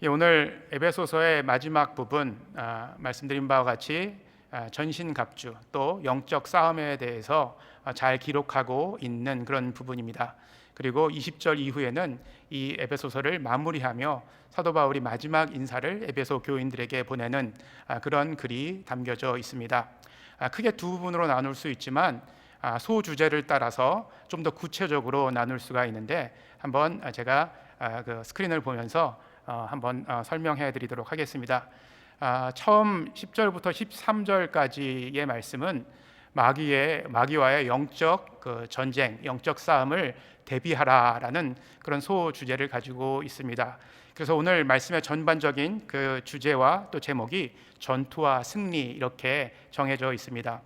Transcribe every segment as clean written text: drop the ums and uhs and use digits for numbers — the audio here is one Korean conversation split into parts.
오늘 에베소서의 마지막 부분 말씀드린 바와 같이 전신갑주 또 영적 싸움에 대해서 잘 기록하고 있는 그런 부분입니다. 그리고 20절 이후에는 이 에베소서를 마무리하며 사도 바울이 마지막 인사를 에베소 교인들에게 보내는 그런 글이 담겨져 있습니다. 크게 두 부분으로 나눌 수 있지만 소주제를 따라서 좀 더 구체적으로 나눌 수가 있는데 한번 제가 그 스크린을 보면서 한번 설명해 드리도록 하겠습니다. 처음 10절부터 13절까지의 말씀은 마귀와의 영적 전쟁, 영적 싸움을 대비하라라는 그런 소주제를 가지고 있습니다. 그래서 오늘 말씀의 전반적인 그 주제와 또 제목이 전투와 승리 이렇게 정해져 있습니다.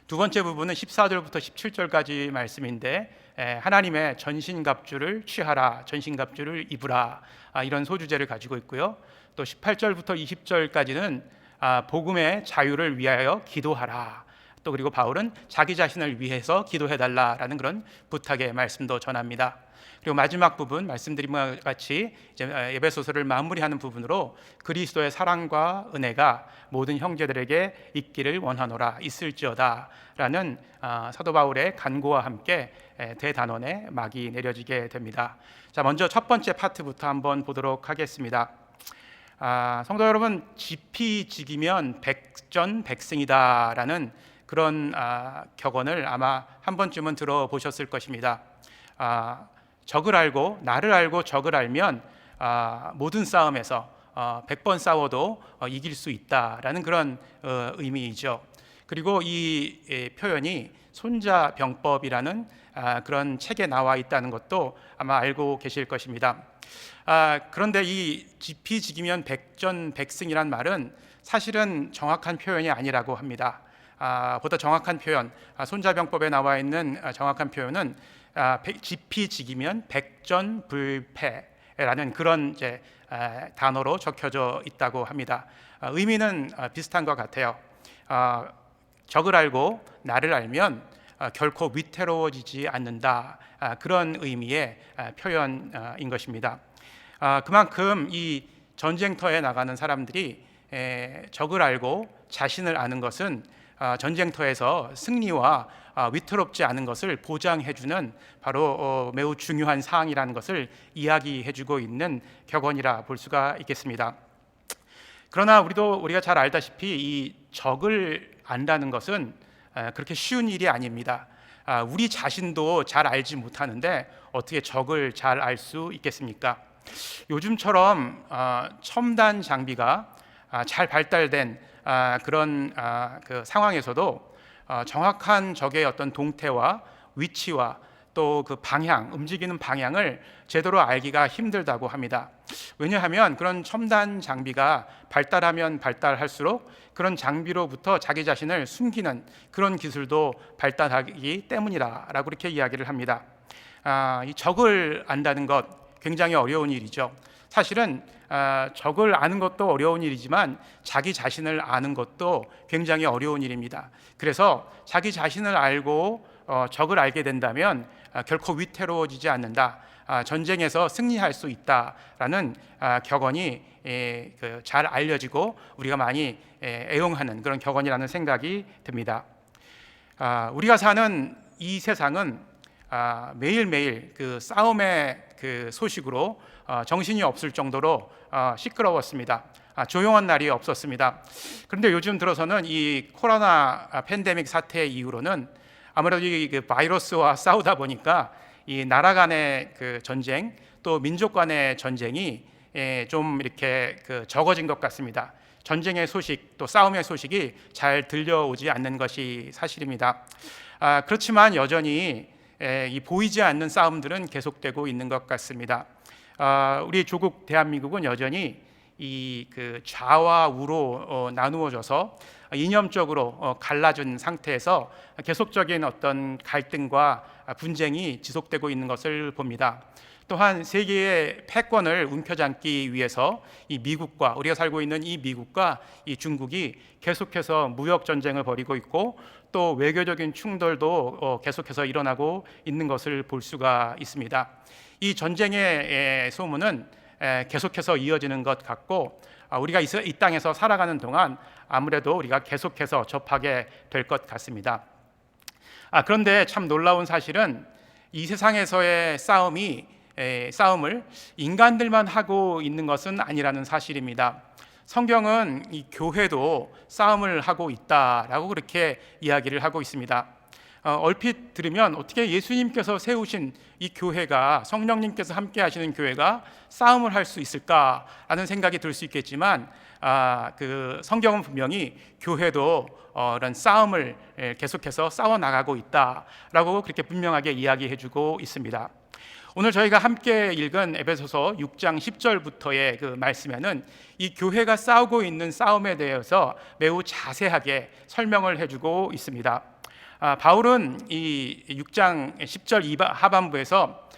두 번째 부분은 14절부터 17절까지 말씀인데 하나님의 전신갑주를 취하라, 전신갑주를 입으라 이런 소주제를 가지고 있고요. 또 18절부터 20절까지는 복음의 자유를 위하여 기도하라. 또 그리고 바울은 자기 자신을 위해서 기도해달라라는 그런 부탁의 말씀도 전합니다. 그리고 마지막 부분 말씀드린 것 같이 이제 에베소서를 마무리하는 부분으로 그리스도의 사랑과 은혜가 모든 형제들에게 있기를 원하노라, 있을지어다라는 사도 바울의 간구와 함께 대단원의 막이 내려지게 됩니다. 자, 먼저 첫 번째 파트부터 한번 보도록 하겠습니다. 성도 여러분, 지피지기면 백전백승이다라는 그런 격언을 아마 한 번쯤은 들어보셨을 것입니다. 적을 알고 나를 알고 적을 알면 모든 싸움에서 100번 싸워도 이길 수 있다라는 그런 의미이죠. 그리고 이 표현이 손자병법이라는 그런 책에 나와 있다는 것도 아마 알고 계실 것입니다. 그런데 이 지피지기면 백전백승이란 말은 사실은 정확한 표현이 아니라고 합니다. 보다 정확한 표현, 손자병법에 나와 있는 정확한 표현은 지피지기면 백전불패라는 그런 이제 단어로 적혀져 있다고 합니다. 의미는 비슷한 것 같아요. 적을 알고 나를 알면 결코 위태로워지지 않는다, 그런 의미의 표현인 것입니다. 그만큼 이 전쟁터에 나가는 사람들이 적을 알고 자신을 아는 것은 전쟁터에서 승리와 위태롭지 않은 것을 보장해주는 바로 매우 중요한 사항이라는 것을 이야기해주고 있는 격언이라 볼 수가 있겠습니다. 그러나 우리가 잘 알다시피 이 적을 안다는 것은 그렇게 쉬운 일이 아닙니다. 우리 자신도 잘 알지 못하는데 어떻게 적을 잘 알 수 있겠습니까? 요즘처럼 첨단 장비가 잘 발달된 그런 그 상황에서도 정확한 적의 어떤 동태와 위치와 또 그 방향, 움직이는 방향을 제대로 알기가 힘들다고 합니다. 왜냐하면 그런 첨단 장비가 발달하면 발달할수록 그런 장비로부터 자기 자신을 숨기는 그런 기술도 발달하기 때문이라고 그렇게 이야기를 합니다. 이 적을 안다는 것 굉장히 어려운 일이죠. 사실은 적을 아는 것도 어려운 일이지만 자기 자신을 아는 것도 굉장히 어려운 일입니다. 그래서 자기 자신을 알고 적을 알게 된다면 결코 위태로워지지 않는다, 전쟁에서 승리할 수 있다라는 격언이 잘 알려지고 우리가 많이 애용하는 그런 격언이라는 생각이 듭니다. 우리가 사는 이 세상은 매일매일 그 싸움의 그 소식으로 정신이 없을 정도로 시끄러웠습니다. 조용한 날이 없었습니다. 그런데 요즘 들어서는 이 코로나 팬데믹 사태 이후로는 아무래도 이 바이러스와 싸우다 보니까 이 나라 간의 그 전쟁 또 민족 간의 전쟁이 좀 이렇게 적어진 것 같습니다. 전쟁의 소식 또 싸움의 소식이 잘 들려오지 않는 것이 사실입니다. 그렇지만 여전히 이 보이지 않는 싸움들은 계속되고 있는 것 같습니다. 우리 조국 대한민국은 여전히 이 좌와 우로 나누어져서 이념적으로 갈라진 상태에서 계속적인 어떤 갈등과 분쟁이 지속되고 있는 것을 봅니다. 또한 세계의 패권을 움켜잡기 위해서 이 미국과 우리가 살고 있는 이 미국과 이 중국이 계속해서 무역 전쟁을 벌이고 있고 또 외교적인 충돌도 계속해서 일어나고 있는 것을 볼 수가 있습니다. 이 전쟁의 소문은 계속해서 이어지는 것 같고, 우리가 이 땅에서 살아가는 동안 아무래도 우리가 계속해서 접하게 될 것 같습니다. 그런데 참 놀라운 사실은 이 세상에서의 싸움을 인간들만 하고 있는 것은 아니라는 사실입니다. 성경은 이 교회도 싸움을 하고 있다라고 그렇게 이야기를 하고 있습니다. 얼핏 들으면 어떻게 예수님께서 세우신 이 교회가, 성령님께서 함께 하시는 교회가 싸움을 할 수 있을까라는 생각이 들 수 있겠지만, 그 성경은 분명히 교회도 이런 싸움을 계속해서 싸워 나가고 있다라고 그렇게 분명하게 이야기해주고 있습니다. 오늘 저희가 함께 읽은 에베소서 6장 10절부터의 그 말씀에는 이 교회가 싸우고 있는 싸움에 대해서 매우 자세하게 설명을 해주고 있습니다. 바울은 이 6장 10절 하반부에서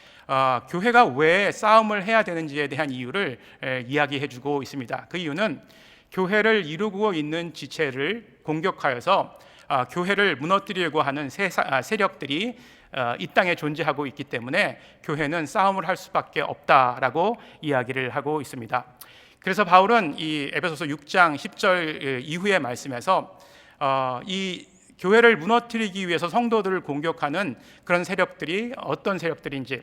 교회가 왜 싸움을 해야 되는지에 대한 이유를 이야기해주고 있습니다. 그 이유는 교회를 이루고 있는 지체를 공격하여서 교회를 무너뜨리려고 하는 세력들이 이 땅에 존재하고 있기 때문에 교회는 싸움을 할 수밖에 없다라고 이야기를 하고 있습니다. 그래서 바울은 이 에베소서 6장 10절 이후의 말씀에서 이 교회를 무너뜨리기 위해서 성도들을 공격하는 그런 세력들이 어떤 세력들인지,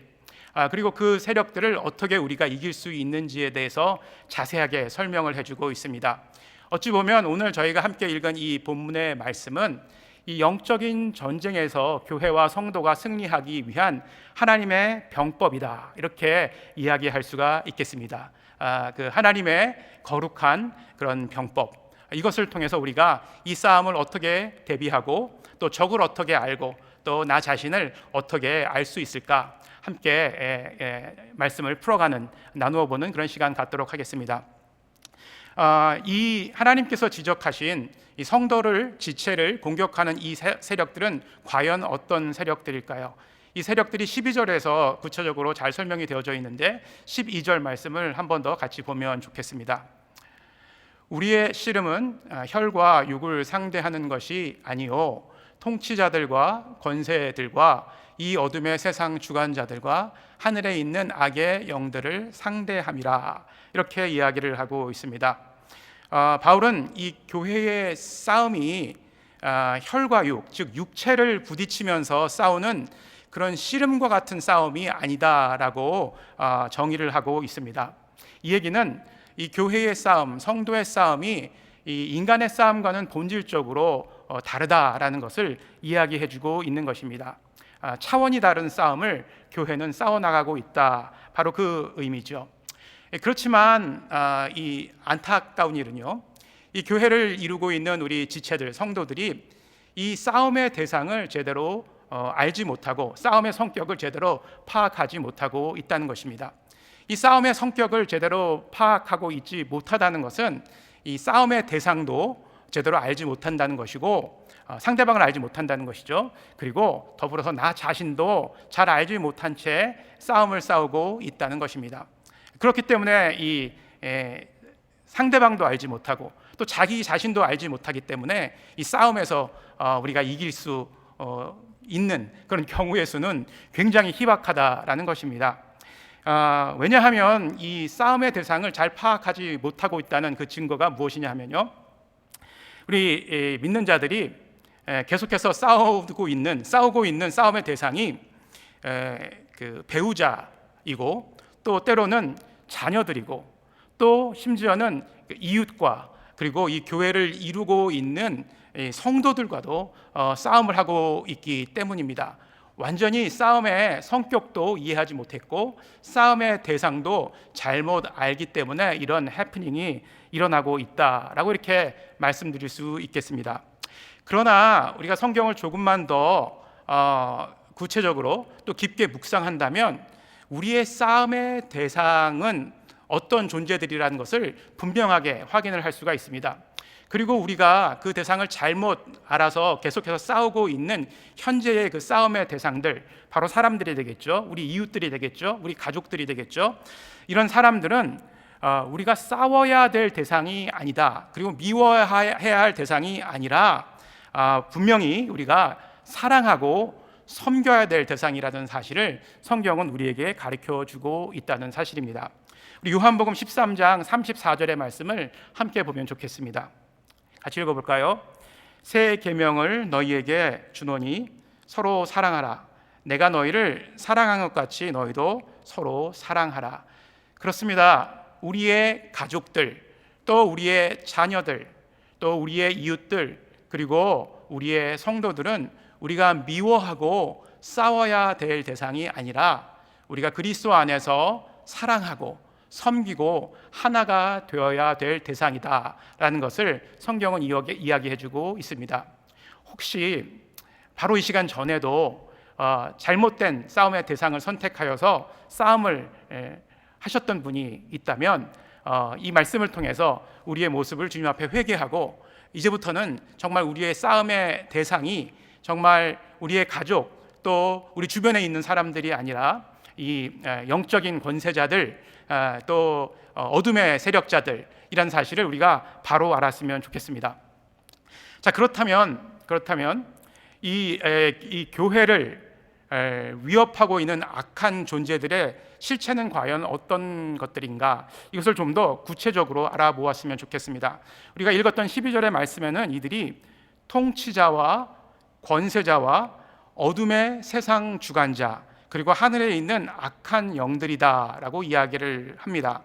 그리고 그 세력들을 어떻게 우리가 이길 수 있는지에 대해서 자세하게 설명을 해주고 있습니다. 어찌 보면 오늘 저희가 함께 읽은 이 본문의 말씀은 이 영적인 전쟁에서 교회와 성도가 승리하기 위한 하나님의 병법이다, 이렇게 이야기할 수가 있겠습니다. 그 하나님의 거룩한 그런 병법, 이것을 통해서 우리가 이 싸움을 어떻게 대비하고 또 적을 어떻게 알고 또 나 자신을 어떻게 알 수 있을까, 함께 말씀을 풀어가는, 나누어 보는 그런 시간 갖도록 하겠습니다. 이 하나님께서 지적하신 이 성도를, 지체를 공격하는 이 세력들은 과연 어떤 세력들일까요? 이 세력들이 12절에서 구체적으로 잘 설명이 되어져 있는데 12절 말씀을 한 번 더 같이 보면 좋겠습니다. 우리의 씨름은 혈과 육을 상대하는 것이 아니요 통치자들과 권세들과 이 어둠의 세상 주관자들과 하늘에 있는 악의 영들을 상대함이라, 이렇게 이야기를 하고 있습니다. 바울은 이 교회의 싸움이 혈과 육, 즉 육체를 부딪히면서 싸우는 그런 씨름과 같은 싸움이 아니다라고 정의를 하고 있습니다. 이 얘기는 이 교회의 싸움, 성도의 싸움이 이 인간의 싸움과는 본질적으로 다르다라는 것을 이야기해주고 있는 것입니다. 차원이 다른 싸움을 교회는 싸워나가고 있다, 바로 그 의미죠. 그렇지만 이 안타까운 일은요, 이 교회를 이루고 있는 우리 지체들, 성도들이 이 싸움의 대상을 제대로 알지 못하고 싸움의 성격을 제대로 파악하지 못하고 있다는 것입니다. 이 싸움의 성격을 제대로 파악하고 있지 못하다는 것은 이 싸움의 대상도 제대로 알지 못한다는 것이고, 상대방을 알지 못한다는 것이죠. 그리고 더불어서 나 자신도 잘 알지 못한 채 싸움을 싸우고 있다는 것입니다. 그렇기 때문에 이 상대방도 알지 못하고 또 자기 자신도 알지 못하기 때문에 이 싸움에서 우리가 이길 수 있는 그런 경우의 수는 굉장히 희박하다라는 것입니다. 왜냐하면 이 싸움의 대상을 잘 파악하지 못하고 있다는 그 증거가 무엇이냐 하면요, 우리 믿는 자들이 계속해서 싸우고 있는 싸움의 대상이 그 배우자이고 또 때로는 자녀들이고 또 심지어는 이웃과 그리고 이 교회를 이루고 있는 성도들과도 싸움을 하고 있기 때문입니다. 완전히 싸움의 성격도 이해하지 못했고 싸움의 대상도 잘못 알기 때문에 이런 해프닝이 일어나고 있다라고 이렇게 말씀드릴 수 있겠습니다. 그러나 우리가 성경을 조금만 더 구체적으로 또 깊게 묵상한다면 우리의 싸움의 대상은 어떤 존재들이라는 것을 분명하게 확인을 할 수가 있습니다. 그리고 우리가 그 대상을 잘못 알아서 계속해서 싸우고 있는 현재의 그 싸움의 대상들, 바로 사람들이 되겠죠. 우리 이웃들이 되겠죠. 우리 가족들이 되겠죠. 이런 사람들은 우리가 싸워야 될 대상이 아니다. 그리고 미워해야 할 대상이 아니라 분명히 우리가 사랑하고 섬겨야 될 대상이라는 사실을 성경은 우리에게 가르쳐주고 있다는 사실입니다. 우리 요한복음 13장 34절의 말씀을 함께 보면 좋겠습니다. 같이 읽어볼까요? 새 계명을 너희에게 주노니 서로 사랑하라. 내가 너희를 사랑한 것 같이 너희도 서로 사랑하라. 그렇습니다. 우리의 가족들, 또 우리의 자녀들, 또 우리의 이웃들, 그리고 우리의 성도들은 우리가 미워하고 싸워야 될 대상이 아니라 우리가 그리스도 안에서 사랑하고 섬기고 하나가 되어야 될 대상이다라는 것을 성경은 이야기해주고 있습니다. 혹시 바로 이 시간 전에도 잘못된 싸움의 대상을 선택하여서 싸움을 하셨던 분이 있다면 이 말씀을 통해서 우리의 모습을 주님 앞에 회개하고 이제부터는 정말 우리의 싸움의 대상이 정말 우리의 가족 또 우리 주변에 있는 사람들이 아니라 이 영적인 권세자들 또 어둠의 세력자들 이란 사실을 우리가 바로 알았으면 좋겠습니다. 자, 그렇다면 이 교회를 위협하고 있는 악한 존재들의 실체는 과연 어떤 것들인가, 이것을 좀 더 구체적으로 알아보았으면 좋겠습니다. 우리가 읽었던 12절의 말씀에는 이들이 통치자와 권세자와 어둠의 세상 주관자 그리고 하늘에 있는 악한 영들이다라고 이야기를 합니다.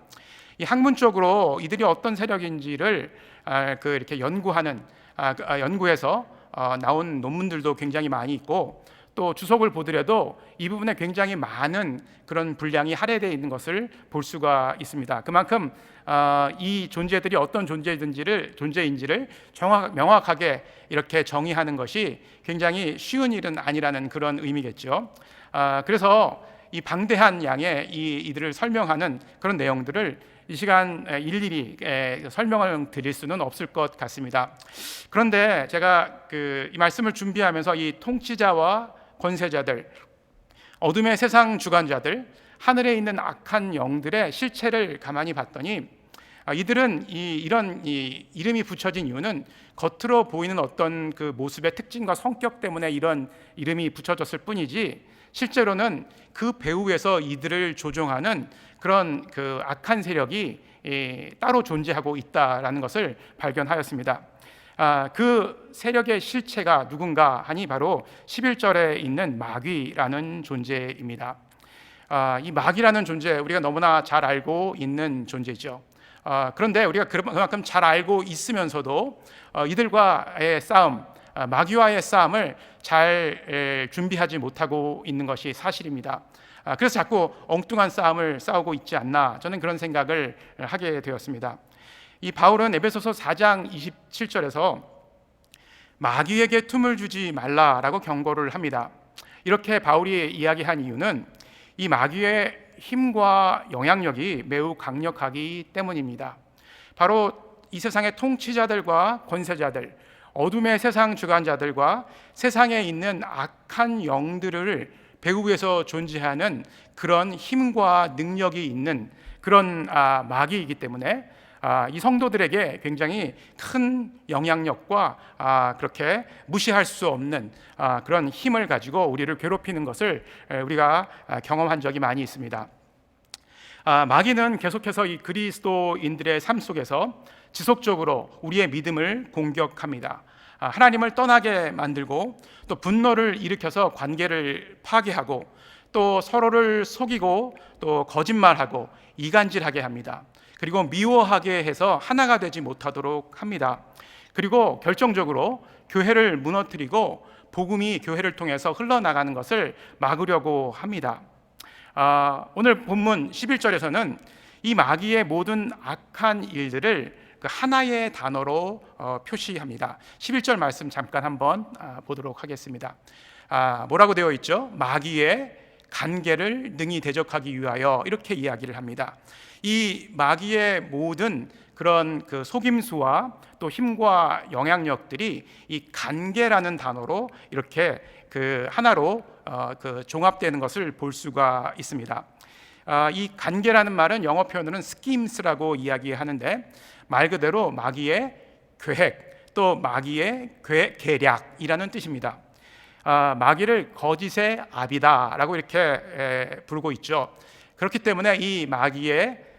이 학문적으로 이들이 어떤 세력인지를 이렇게 연구해서 나온 논문들도 굉장히 많이 있고, 또 주석을 보더라도 이 부분에 굉장히 많은 그런 분량이 할애되어 있는 것을 볼 수가 있습니다. 그만큼 이 존재들이 어떤 존재인지를 명확하게 이렇게 정의하는 것이 굉장히 쉬운 일은 아니라는 그런 의미겠죠. 그래서 이 방대한 양의 이들을 설명하는 그런 내용들을 이 시간 일일이 설명을 드릴 수는 없을 것 같습니다. 그런데 제가 이 말씀을 준비하면서 이 통치자와 권세자들, 어둠의 세상 주관자들, 하늘에 있는 악한 영들의 실체를 가만히 봤더니 이들은 이런 이름이 붙여진 이유는 겉으로 보이는 어떤 그 모습의 특징과 성격 때문에 이런 이름이 붙여졌을 뿐이지, 실제로는 그 배후에서 이들을 조종하는 그런 그 악한 세력이 따로 존재하고 있다라는 것을 발견하였습니다. 그 세력의 실체가 누군가 하니 바로 11절에 있는 마귀라는 존재입니다. 이 마귀라는 존재, 우리가 너무나 잘 알고 있는 존재죠. 그런데 우리가 그만큼 잘 알고 있으면서도 이들과의 싸움, 마귀와의 싸움을 잘 준비하지 못하고 있는 것이 사실입니다. 그래서 자꾸 엉뚱한 싸움을 싸우고 있지 않나, 저는 그런 생각을 하게 되었습니다. 이 바울은 에베소서 4장 27절에서 마귀에게 틈을 주지 말라라고 경고를 합니다. 이렇게 바울이 이야기한 이유는 이 마귀의 힘과 영향력이 매우 강력하기 때문입니다. 바로 이 세상의 통치자들과 권세자들, 어둠의 세상 주관자들과 세상에 있는 악한 영들을 배후에서 존재하는 그런 힘과 능력이 있는 그런 마귀이기 때문에 이 성도들에게 굉장히 큰 영향력과 그렇게 무시할 수 없는 그런 힘을 가지고 우리를 괴롭히는 것을 우리가 경험한 적이 많이 있습니다. 마귀는 계속해서 이 그리스도인들의 삶 속에서 지속적으로 우리의 믿음을 공격합니다. 하나님을 떠나게 만들고, 또 분노를 일으켜서 관계를 파괴하고, 또 서로를 속이고, 또 거짓말하고 이간질하게 합니다. 그리고 미워하게 해서 하나가 되지 못하도록 합니다. 그리고 결정적으로 교회를 무너뜨리고 복음이 교회를 통해서 흘러나가는 것을 막으려고 합니다. 오늘 본문 11절에서는 이 마귀의 모든 악한 일들을 그 하나의 단어로 표시합니다. 11절 말씀 잠깐 한번 보도록 하겠습니다. 뭐라고 되어 있죠? 마귀의 간계를 능히 대적하기 위하여, 이렇게 이야기를 합니다. 이 마귀의 모든 그런 그 속임수와 또 힘과 영향력들이 이 간계라는 단어로 이렇게 그 하나로 그 종합되는 것을 볼 수가 있습니다. 이 간계라는 말은 영어 표현으로는 schemes라고 이야기하는데, 말 그대로 마귀의 계획, 또 마귀의 계략이라는 뜻입니다. 마귀를 거짓의 아비다라고 이렇게 부르고 있죠. 그렇기 때문에 이 마귀의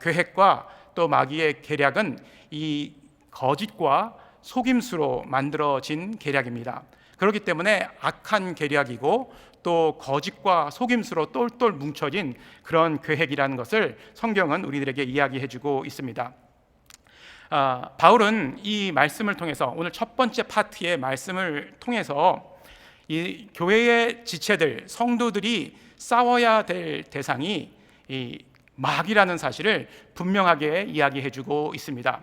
계획과 또 마귀의 계략은 이 거짓과 속임수로 만들어진 계략입니다. 그렇기 때문에 악한 계략이고 또 거짓과 속임수로 똘똘 뭉쳐진 그런 계획이라는 것을 성경은 우리들에게 이야기해주고 있습니다. 바울은 이 말씀을 통해서, 오늘 첫 번째 파트의 말씀을 통해서 이 교회의 지체들, 성도들이 싸워야 될 대상이 이 마귀라는 사실을 분명하게 이야기해주고 있습니다.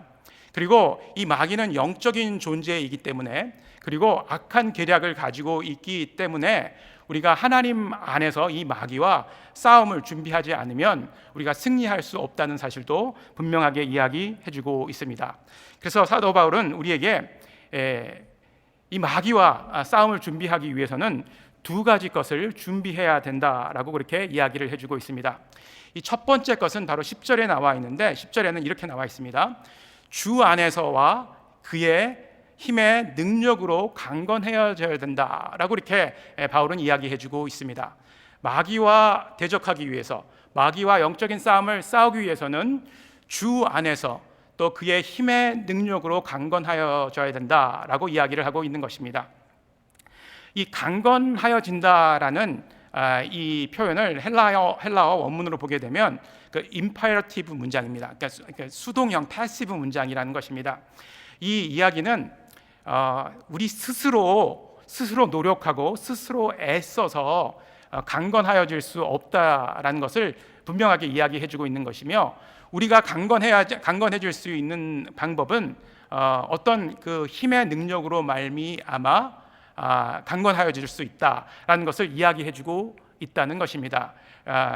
그리고 이 마귀는 영적인 존재이기 때문에, 그리고 악한 계략을 가지고 있기 때문에 우리가 하나님 안에서 이 마귀와 싸움을 준비하지 않으면 우리가 승리할 수 없다는 사실도 분명하게 이야기해주고 있습니다. 그래서 사도 바울은 우리에게 이 마귀와 싸움을 준비하기 위해서는 두 가지 것을 준비해야 된다라고 그렇게 이야기를 해주고 있습니다. 이 첫 번째 것은 바로 10절에 나와 있는데, 10절에는 이렇게 나와 있습니다. 주 안에서와 그의 힘의 능력으로 강건해져야 된다라고 이렇게 바울은 이야기해주고 있습니다. 마귀와 대적하기 위해서, 마귀와 영적인 싸움을 싸우기 위해서는 주 안에서 또 그의 힘의 능력으로 강건하여져야 된다라고 이야기를 하고 있는 것입니다. 이 강건하여진다라는 이 표현을 헬라어 원문으로 보게 되면 그 임페러티브 문장입니다. 그러니까 수동형 패시브 문장이라는 것입니다. 이 이야기는 우리 스스로 노력하고 스스로 애써서 강건하여질 수 없다라는 것을 분명하게 이야기해주고 있는 것이며, 우리가 강건해질 수 있는 방법은 어떤 그 힘의 능력으로 말미암아 강건하여질 수 있다라는 것을 이야기해주고 있다는 것입니다.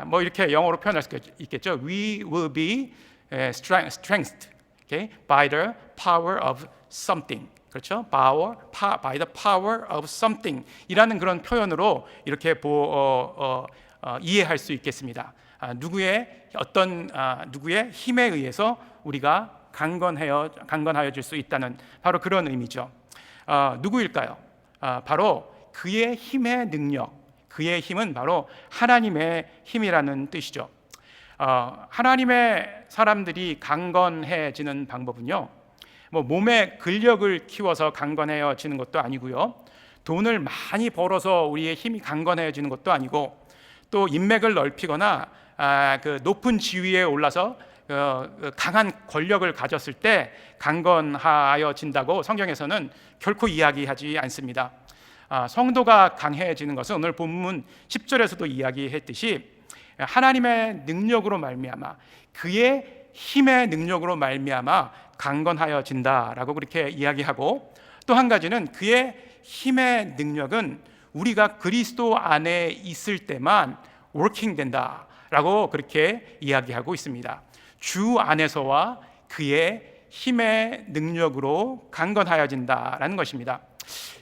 뭐 이렇게 영어로 표현할 수 있겠죠. We will be strengthened, okay, by the power of something. 그렇죠? by the power of something 이라는 그런 표현으로 이렇게 이해할 수 있겠습니다. 누구의 힘에 의해서 우리가 강건하여질 수 있다는 바로 그런 의미죠. 누구일까요? 바로 그의 힘의 능력, 그의 힘은 바로 하나님의 힘이라는 뜻이죠. 하나님의 사람들이 강건해지는 방법은요, 뭐 몸의 근력을 키워서 강건해지는 것도 아니고요, 돈을 많이 벌어서 우리의 힘이 강건해지는 것도 아니고, 또 인맥을 넓히거나 그 높은 지위에 올라서 강한 권력을 가졌을 때 강건하여진다고 성경에서는 결코 이야기하지 않습니다. 성도가 강해지는 것은 오늘 본문 10절에서도 이야기했듯이 하나님의 능력으로 말미암아, 그의 힘의 능력으로 말미암아 강건하여진다라고 그렇게 이야기하고, 또 한 가지는 그의 힘의 능력은 우리가 그리스도 안에 있을 때만 워킹 된다라고 그렇게 이야기하고 있습니다. 주 안에서와 그의 힘의 능력으로 강건하여진다라는 것입니다.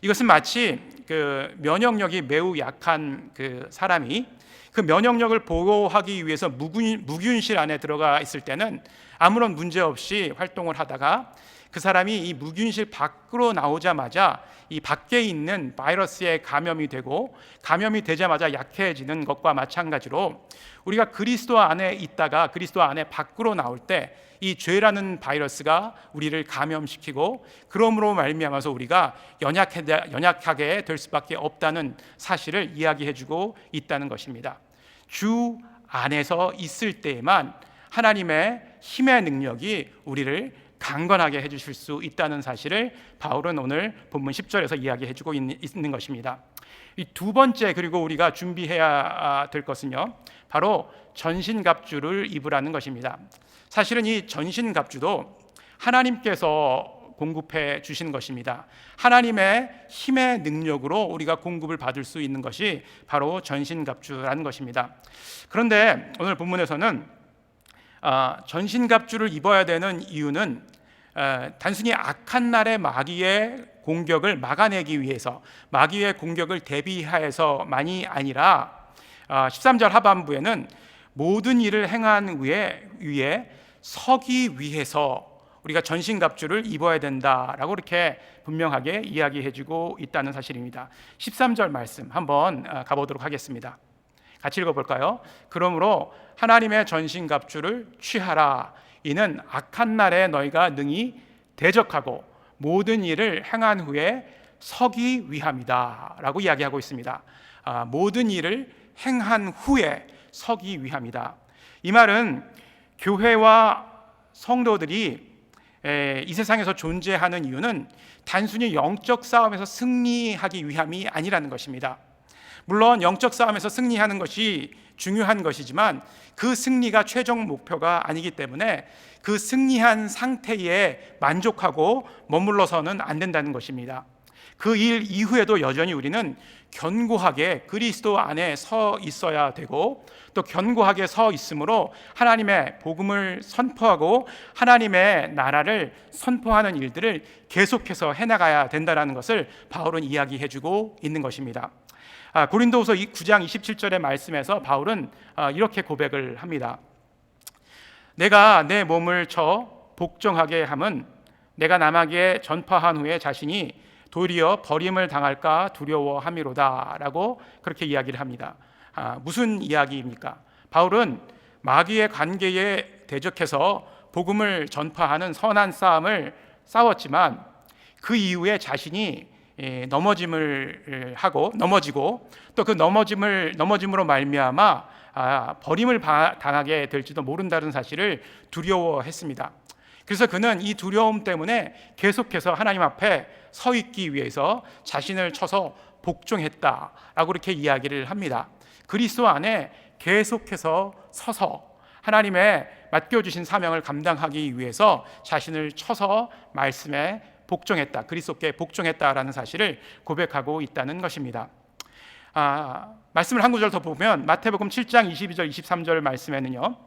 이것은 마치 그 면역력이 매우 약한 그 사람이 그 면역력을 보호하기 위해서 무균실 안에 들어가 있을 때는 아무런 문제 없이 활동을 하다가 그 사람이 이 무균실 밖으로 나오자마자 이 밖에 있는 바이러스에 감염이 되고, 감염이 되자마자 약해지는 것과 마찬가지로 우리가 그리스도 안에 있다가 그리스도 안에 밖으로 나올 때 이 죄라는 바이러스가 우리를 감염시키고, 그러므로 말미암아서 우리가 연약하게 될 수밖에 없다는 사실을 이야기해주고 있다는 것입니다. 주 안에서 있을 때에만 하나님의 힘의 능력이 우리를 강건하게 해주실 수 있다는 사실을 바울은 오늘 본문 10절에서 이야기해주고 있는 것입니다. 이 두 번째, 그리고 우리가 준비해야 될 것은요, 바로 전신갑주를 입으라는 것입니다. 사실은 이 전신갑주도 하나님께서 공급해 주신 것입니다. 하나님의 힘의 능력으로 우리가 공급을 받을 수 있는 것이 바로 전신갑주라는 것입니다. 그런데 오늘 본문에서는 전신갑주를 입어야 되는 이유는 단순히 악한 날의 마귀의 공격을 막아내기 위해서, 마귀의 공격을 대비해서만이 아니라 13절 하반부에는 모든 일을 행한 위에 서기 위해서 우리가 전신갑주를 입어야 된다라고 이렇게 분명하게 이야기해주고 있다는 사실입니다. 13절 말씀 한번 가보도록 하겠습니다. 같이 읽어볼까요? 그러므로 하나님의 전신갑주를 취하라. 이는 악한 날에 너희가 능히 대적하고 모든 일을 행한 후에 서기 위함이다 라고 이야기하고 있습니다. 모든 일을 행한 후에 서기 위함이다. 이 말은 교회와 성도들이 이 세상에서 존재하는 이유는 단순히 영적 싸움에서 승리하기 위함이 아니라는 것입니다. 물론 영적 싸움에서 승리하는 것이 중요한 것이지만 그 승리가 최종 목표가 아니기 때문에 그 승리한 상태에 만족하고 머물러서는 안 된다는 것입니다. 그 일 이후에도 여전히 우리는 견고하게 그리스도 안에 서 있어야 되고, 또 견고하게 서 있으므로 하나님의 복음을 선포하고 하나님의 나라를 선포하는 일들을 계속해서 해나가야 된다는 것을 바울은 이야기해주고 있는 것입니다. 고린도후서 9장 27절의 말씀에서 바울은 이렇게 고백을 합니다. 내가 내 몸을 쳐 복종하게 함은 내가 남에게 전파한 후에 자신이 도리어 버림을 당할까 두려워함이로다 라고 그렇게 이야기를 합니다. 무슨 이야기입니까? 바울은 마귀의 관계에 대적해서 복음을 전파하는 선한 싸움을 싸웠지만 그 이후에 자신이 넘어지고 또 그 넘어짐으로 말미암아 버림을 당하게 될지도 모른다는 사실을 두려워했습니다. 그래서 그는 이 두려움 때문에 계속해서 하나님 앞에 서 있기 위해서 자신을 쳐서 복종했다라고 그렇게 이야기를 합니다. 그리스도 안에 계속해서 서서 하나님의 맡겨주신 사명을 감당하기 위해서 자신을 쳐서 말씀에 복종했다, 그리스도께 복종했다라는 사실을 고백하고 있다는 것입니다. 말씀을 한 구절 더 보면 마태복음 7장 22절 23절 말씀에는요,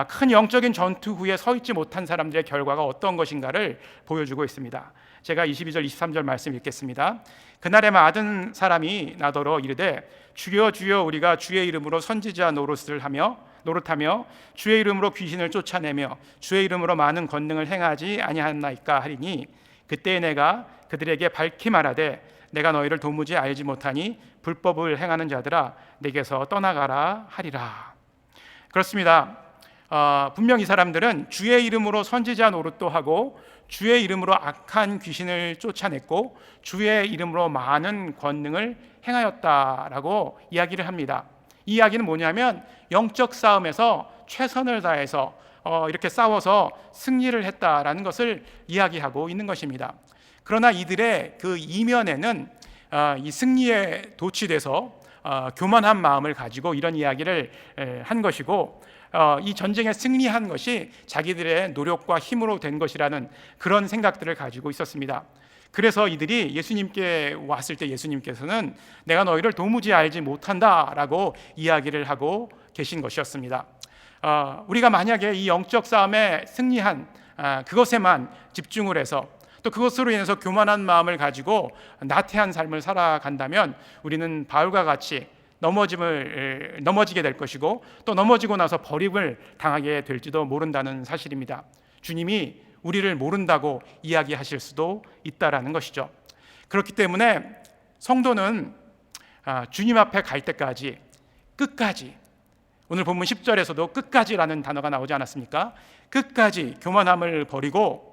큰 영적인 전투 후에 서 있지 못한 사람들의 결과가 어떤 것인가를 보여주고 있습니다. 제가 22절 23절 말씀 읽겠습니다. 그날에 많은 사람이 나더러 이르되 주여 주여 우리가 주의 이름으로 선지자 노릇하며 주의 이름으로 귀신을 쫓아내며 주의 이름으로 많은 권능을 행하지 아니하나이까 하리니 그때 내가 그들에게 밝히 말하되 내가 너희를 도무지 알지 못하니 불법을 행하는 자들아 내게서 떠나가라 하리라. 그렇습니다. 분명 이 사람들은 주의 이름으로 선지자 노릇도 하고 주의 이름으로 악한 귀신을 쫓아냈고 주의 이름으로 많은 권능을 행하였다라고 이야기를 합니다. 이 이야기는 뭐냐면 영적 싸움에서 최선을 다해서 이렇게 싸워서 승리를 했다라는 것을 이야기하고 있는 것입니다. 그러나 이들의 그 이면에는 이 승리에 도취돼서 교만한 마음을 가지고 이런 이야기를 한 것이고, 이 전쟁에 승리한 것이 자기들의 노력과 힘으로 된 것이라는 그런 생각들을 가지고 있었습니다. 그래서 이들이 예수님께 왔을 때 예수님께서는 내가 너희를 도무지 알지 못한다라고 이야기를 하고 계신 것이었습니다. 우리가 만약에 이 영적 싸움에 승리한 그것에만 집중을 해서 또 그것으로 인해서 교만한 마음을 가지고 나태한 삶을 살아간다면 우리는 바울과 같이 넘어지게 될 것이고 또 넘어지고 나서 버림을 당하게 될지도 모른다는 사실입니다. 주님이 우리를 모른다고 이야기하실 수도 있다라는 것이죠. 그렇기 때문에 성도는 주님 앞에 갈 때까지 끝까지, 오늘 본문 10절에서도 끝까지라는 단어가 나오지 않았습니까? 끝까지 교만함을 버리고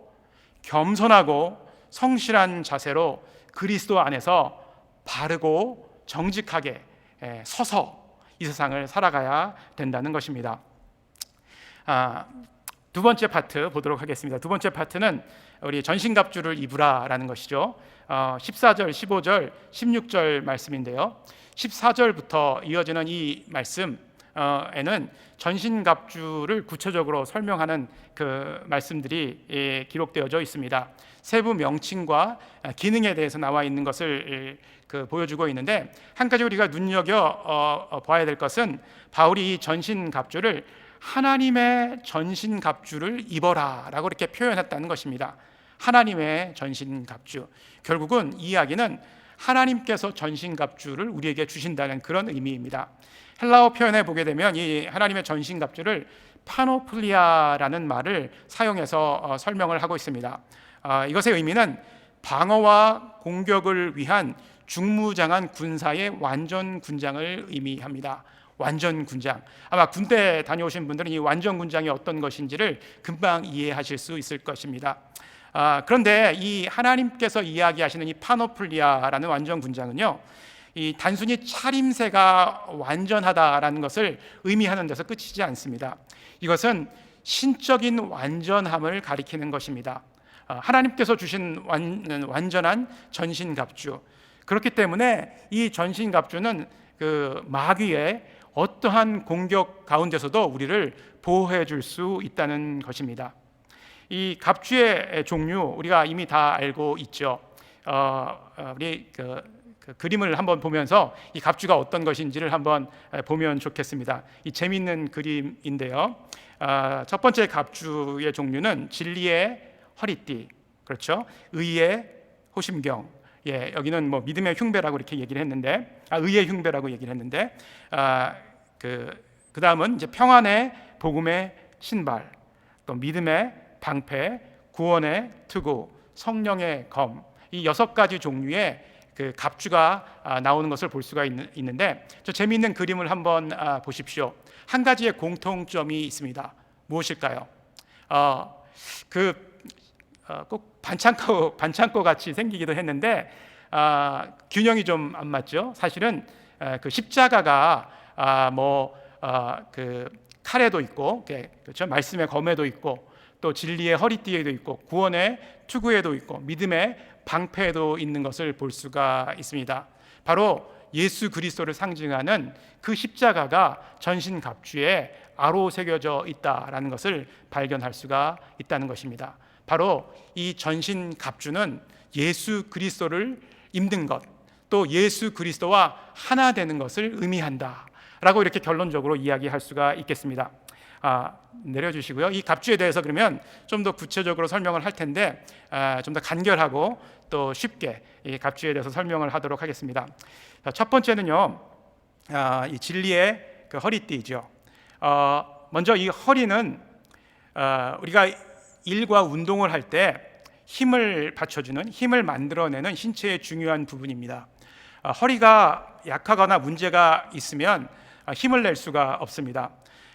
겸손하고 성실한 자세로 그리스도 안에서 바르고 정직하게 서서 이 세상을 살아가야 된다는 것입니다. 두 번째 파트 보도록 하겠습니다. 두 번째 파트는 우리 전신갑주를 입으라라는 것이죠. 14절, 15절, 16절 말씀인데요. 14절부터 이어지는 이 말씀에는 전신갑주를 구체적으로 설명하는 그 말씀들이 기록되어져 있습니다. 세부 명칭과 기능에 대해서 나와 있는 것을 보여주고 있는데, 한 가지 우리가 눈여겨 봐야 될 것은 바울이 이 전신갑주를 하나님의 전신갑주를 입어라 라고 이렇게 표현했다는 것입니다. 하나님의 전신갑주, 결국은 이 이야기는 하나님께서 전신갑주를 우리에게 주신다는 그런 의미입니다. 헬라어 표현에 보게 되면 이 하나님의 전신갑주를 파노플리아라는 말을 사용해서 설명을 하고 있습니다. 이것의 의미는 방어와 공격을 위한 중무장한 군사의 완전 군장을 의미합니다. 완전 군장. 아마 군대 다녀오신 분들은 이 완전 군장이 어떤 것인지를 금방 이해하실 수 있을 것입니다. 그런데 이 하나님께서 이야기하시는 이 파노플리아라는 완전 군장은요, 이 단순히 차림새가 완전하다라는 것을 의미하는 데서 끝이지 않습니다. 이것은 신적인 완전함을 가리키는 것입니다. 하나님께서 주신 완전한 전신갑주. 그렇기 때문에 이 전신갑주는 그 마귀의 어떠한 공격 가운데서도 우리를 보호해 줄 수 있다는 것입니다. 이 갑주의 종류 우리가 이미 다 알고 있죠. 우리 그 그림을 한번 보면서 이 갑주가 어떤 것인지를 한번 보면 좋겠습니다. 이 재미있는 그림인데요. 첫 번째 갑주의 종류는 진리의 허리띠, 그렇죠? 의의 호심경. 여기는 뭐 믿음의 흉배라고 이렇게 얘기를 했는데, 의의 흉배라고 얘기를 했는데, 그 다음은 이제 평안의 복음의 신발, 또 믿음의 방패, 구원의 투구, 성령의 검. 이 6가지 종류의 그 갑주가 나오는 것을 볼 수가 있는데, 저 재미있는 그림을 한번 보십시오. 한 가지의 공통점이 있습니다. 무엇일까요? 꼭 반창고 같이 생기기도 했는데 균형이 좀 안 맞죠. 사실은 그 십자가가 그 칼에도 있고, 그렇죠? 말씀의 검에도 있고, 또 진리의 허리띠에도 있고, 구원의 투구에도 있고, 믿음의 방패에도 있는 것을 볼 수가 있습니다. 바로 예수 그리스도를 상징하는 그 십자가가 전신갑주에 아로 새겨져 있다라는 것을 발견할 수가 있다는 것입니다. 바로 이 전신갑주는 예수 그리스도를 입는 것, 또 예수 그리스도와 하나 되는 것을 의미한다 라고 이렇게 결론적으로 이야기할 수가 있겠습니다. 내려주시고요. 이 갑주에 대해서 그러면 좀 더 구체적으로 설명을 할 텐데 좀 더 간결하고 또 쉽게 이 갑주에 대해서 설명을 하도록 하겠습니다. 첫 번째는요, 이 진리의 그 허리띠죠. 먼저 이 허리는 우리가 일과 운동을 할 때 힘을 받쳐주는, 힘을 만들어내는 신체의 중요한 부분입니다. 허리가 약하거나 문제가 있으면 힘을 낼 수가 없습니다.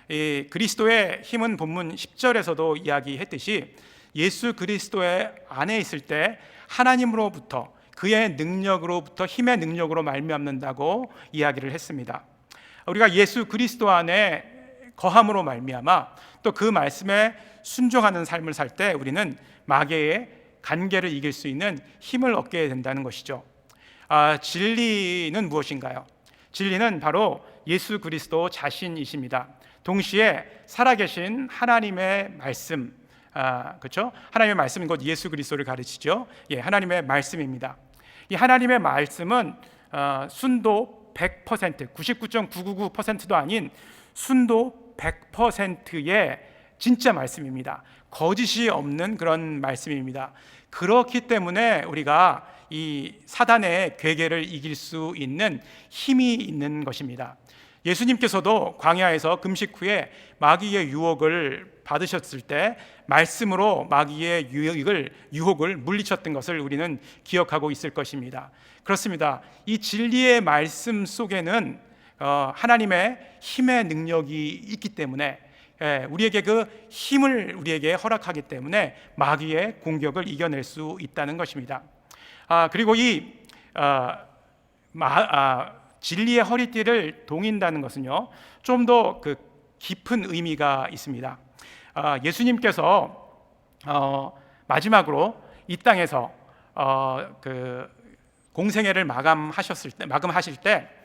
이 그리스도의 힘은 본문 10절에서도 이야기했듯이 예수 그리스도의 안에 있을 때 하나님으로부터, 그의 능력으로부터, 힘의 능력으로 말미암는다고 이야기를 했습니다. 우리가 예수 그리스도 안에 거함으로 말미암아 또 그 말씀에 순종하는 삶을 살 때 우리는 마귀의 간계를 이길 수 있는 힘을 얻게 된다는 것이죠. 진리는 무엇인가요? 진리는 바로 예수 그리스도 자신이십니다. 동시에 살아계신 하나님의 말씀, 그렇죠? 하나님의 말씀은 곧 예수 그리스도를 가르치죠. 하나님의 말씀입니다. 이 하나님의 말씀은 순도 100%, 99.999%도 아닌 순도 100%의 진짜 말씀입니다. 거짓이 없는 그런 말씀입니다. 그렇기 때문에 우리가 이 사단의 괴계를 이길 수 있는 힘이 있는 것입니다. 예수님께서도 광야에서 금식 후에 마귀의 유혹을 받으셨을 때 말씀으로 마귀의 유혹을 물리쳤던 것을 우리는 기억하고 있을 것입니다. 그렇습니다. 이 진리의 말씀 속에는 하나님의 힘의 능력이 있기 때문에 우리에게 그 힘을 우리에게 허락하기 때문에 마귀의 공격을 이겨낼 수 있다는 것입니다. 그리고 이 진리의 허리띠를 동인다는 것은요, 좀 더 그 깊은 의미가 있습니다. 예수님께서 마지막으로 이 땅에서 그 공생애를 마감하실 때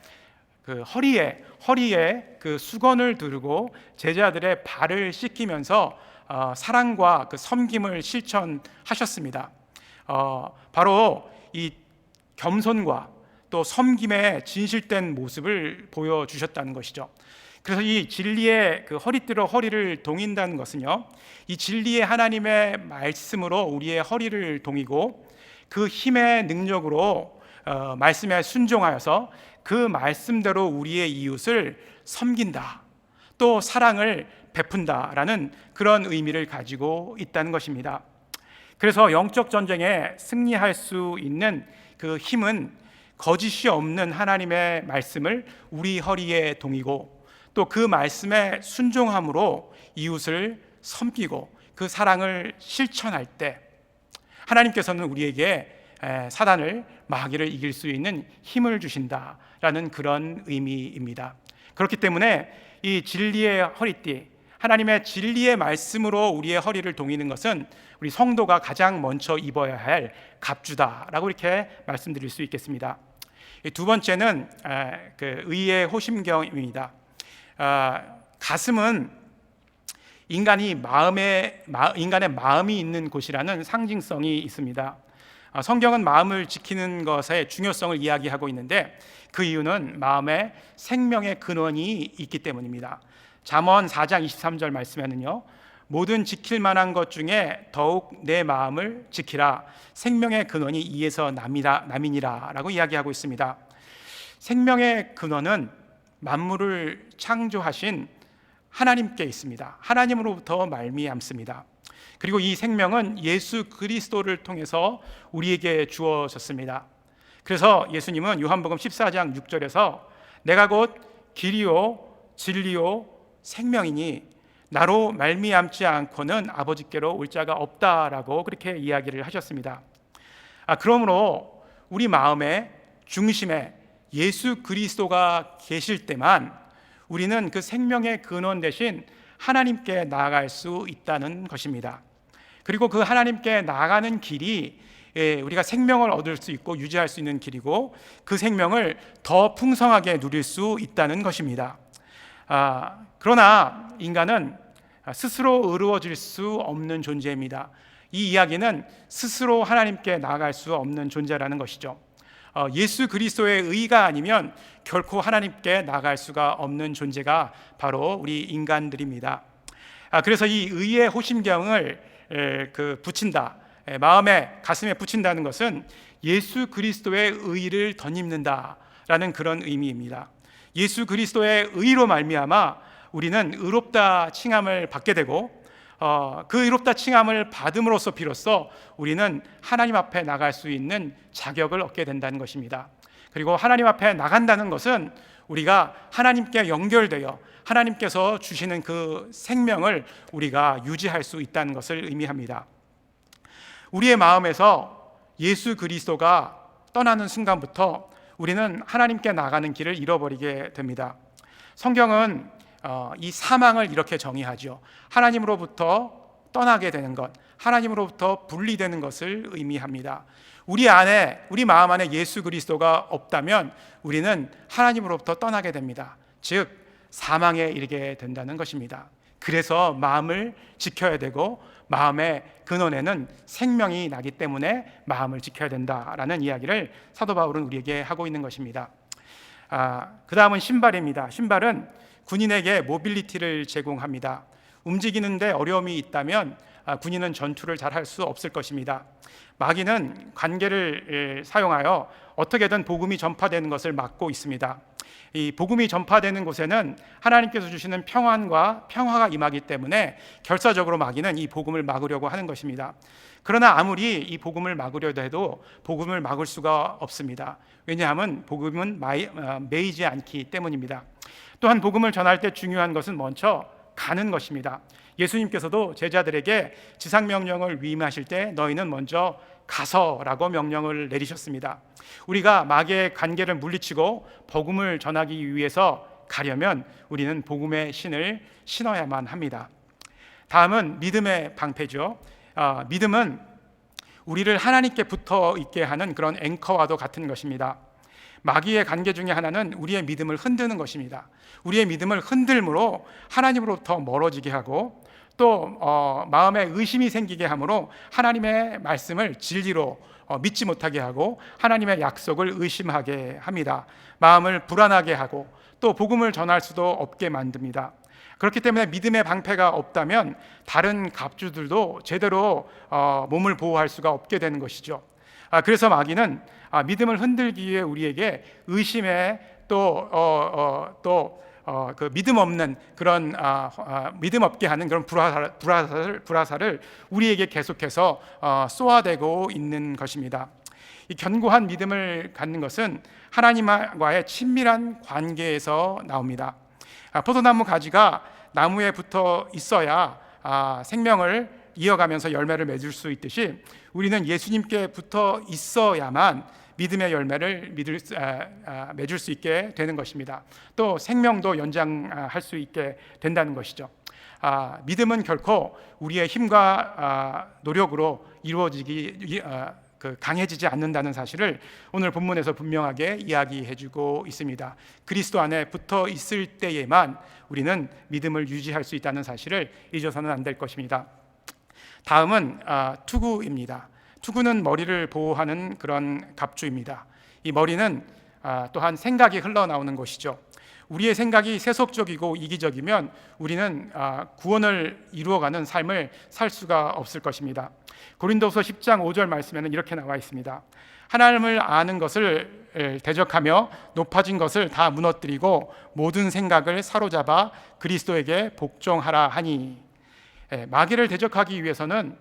그 허리에 그 수건을 두르고 제자들의 발을 씻기면서 사랑과 그 섬김을 실천하셨습니다. 바로 이 겸손과 또 섬김의 진실된 모습을 보여주셨다는 것이죠. 그래서 이 진리의 그 허리띠로 허리를 동인다는 것은요, 이 진리의 하나님의 말씀으로 우리의 허리를 동이고 그 힘의 능력으로 말씀에 순종하여서 그 말씀대로 우리의 이웃을 섬긴다, 또 사랑을 베푼다라는 그런 의미를 가지고 있다는 것입니다. 그래서 영적 전쟁에 승리할 수 있는 그 힘은 거짓이 없는 하나님의 말씀을 우리 허리에 동이고 또 그 말씀에 순종함으로 이웃을 섬기고 그 사랑을 실천할 때 하나님께서는 우리에게 사단을, 마귀를 이길 수 있는 힘을 주신다라는 그런 의미입니다. 그렇기 때문에 이 진리의 허리띠, 하나님의 진리의 말씀으로 우리의 허리를 동이는 것은 우리 성도가 가장 먼저 입어야 할 갑주다라고 이렇게 말씀드릴 수 있겠습니다. 두 번째는 그 의의 호심경입니다. 가슴은 인간의 마음이 있는 곳이라는 상징성이 있습니다. 성경은 마음을 지키는 것의 중요성을 이야기하고 있는데 그 이유는 마음에 생명의 근원이 있기 때문입니다. 잠언 4장 23절 말씀에는요, 모든 지킬 만한 것 중에 더욱 내 마음을 지키라, 생명의 근원이 이에서 남이니라 라고 이야기하고 있습니다. 생명의 근원은 만물을 창조하신 하나님께 있습니다. 하나님으로부터 말미암습니다. 그리고 이 생명은 예수 그리스도를 통해서 우리에게 주어졌습니다. 그래서 예수님은 요한복음 14장 6절에서 내가 곧 길이요 진리요 생명이니 나로 말미암지 않고는 아버지께로 올 자가 없다라고 그렇게 이야기를 하셨습니다. 그러므로 우리 마음의 중심에 예수 그리스도가 계실 때만 우리는 그 생명의 근원 대신 하나님께 나아갈 수 있다는 것입니다. 그리고 그 하나님께 나아가는 길이 우리가 생명을 얻을 수 있고 유지할 수 있는 길이고 그 생명을 더 풍성하게 누릴 수 있다는 것입니다. 그러나 인간은 스스로 의로워질 수 없는 존재입니다. 이 이야기는 스스로 하나님께 나아갈 수 없는 존재라는 것이죠. 예수 그리스도의 의가 아니면 결코 하나님께 나아갈 수가 없는 존재가 바로 우리 인간들입니다. 그래서 이 의의 호심경을 붙인다, 마음에 가슴에 붙인다는 것은 예수 그리스도의 의를 덧입는다라는 그런 의미입니다. 예수 그리스도의 의로 말미암아 우리는 의롭다 칭함을 받게 되고 그 의롭다 칭함을 받음으로써 비로소 우리는 하나님 앞에 나갈 수 있는 자격을 얻게 된다는 것입니다. 그리고 하나님 앞에 나간다는 것은 우리가 하나님께 연결되어 하나님께서 주시는 그 생명을 우리가 유지할 수 있다는 것을 의미합니다. 우리의 마음에서 예수 그리스도가 떠나는 순간부터 우리는 하나님께 나가는 길을 잃어버리게 됩니다. 성경은 이 사망을 이렇게 정의하죠. 하나님으로부터 떠나게 되는 것, 하나님으로부터 분리되는 것을 의미합니다. 우리 마음 안에 예수 그리스도가 없다면 우리는 하나님으로부터 떠나게 됩니다. 즉 사망에 이르게 된다는 것입니다. 그래서 마음을 지켜야 되고 마음의 근원에는 생명이 나기 때문에 마음을 지켜야 된다라는 이야기를 사도 바울은 우리에게 하고 있는 것입니다. 그 다음은 신발입니다. 신발은 군인에게 모빌리티를 제공합니다. 움직이는데 어려움이 있다면 군인은 전투를 잘 할 수 없을 것입니다. 마귀는 관계를 사용하여 어떻게든 복음이 전파되는 것을 막고 있습니다. 이 복음이 전파되는 곳에는 하나님께서 주시는 평화가 임하기 때문에 결사적으로 마귀는 이 복음을 막으려고 하는 것입니다. 그러나 아무리 이 복음을 막으려도 해도 복음을 막을 수가 없습니다. 왜냐하면 복음은 매이지 않기 때문입니다. 또한 복음을 전할 때 중요한 것은 먼저 가는 것입니다. 예수님께서도 제자들에게 지상명령을 위임하실 때 너희는 먼저 가서라고 명령을 내리셨습니다. 우리가 마귀의 관계를 물리치고 복음을 전하기 위해서 가려면 우리는 복음의 신을 신어야만 합니다. 다음은 믿음의 방패죠. 믿음은 우리를 하나님께 붙어 있게 하는 그런 앵커와도 같은 것입니다. 마귀의 관계 중에 하나는 우리의 믿음을 흔드는 것입니다. 우리의 믿음을 흔들므로 하나님으로부터 멀어지게 하고 또 마음에 의심이 생기게 함으로 하나님의 말씀을 진리로 믿지 못하게 하고 하나님의 약속을 의심하게 합니다. 마음을 불안하게 하고 또 복음을 전할 수도 없게 만듭니다. 그렇기 때문에 믿음의 방패가 없다면 다른 갑주들도 제대로 몸을 보호할 수가 없게 되는 것이죠. 그래서 마귀는 믿음을 흔들기 위해 우리에게 의심에 그 믿음 없는 그런 믿음 없게 하는 그런 불화살을 우리에게 계속해서 쏘아대고 있는 것입니다. 이 견고한 믿음을 갖는 것은 하나님과의 친밀한 관계에서 나옵니다. 포도나무 가지가 나무에 붙어 있어야 생명을 이어가면서 열매를 맺을 수 있듯이 우리는 예수님께 붙어 있어야만 믿음의 열매를 맺을 수 있게 되는 것입니다. 또 생명도 연장할 수 있게 된다는 것이죠. 믿음은 결코 우리의 힘과 노력으로 강해지지 않는다는 사실을 오늘 본문에서 분명하게 이야기해주고 있습니다. 그리스도 안에 붙어 있을 때에만 우리는 믿음을 유지할 수 있다는 사실을 잊어서는 안 될 것입니다. 다음은 투구입니다. 투구는 머리를 보호하는 그런 갑주입니다. 이 머리는 또한 생각이 흘러나오는 것이죠. 우리의 생각이 세속적이고 이기적이면 우리는 구원을 이루어가는 삶을 살 수가 없을 것입니다. 고린도서 10장 5절 말씀에는 이렇게 나와 있습니다. 하나님을 아는 것을 대적하며 높아진 것을 다 무너뜨리고 모든 생각을 사로잡아 그리스도에게 복종하라 하니. 마귀를 대적하기 위해서는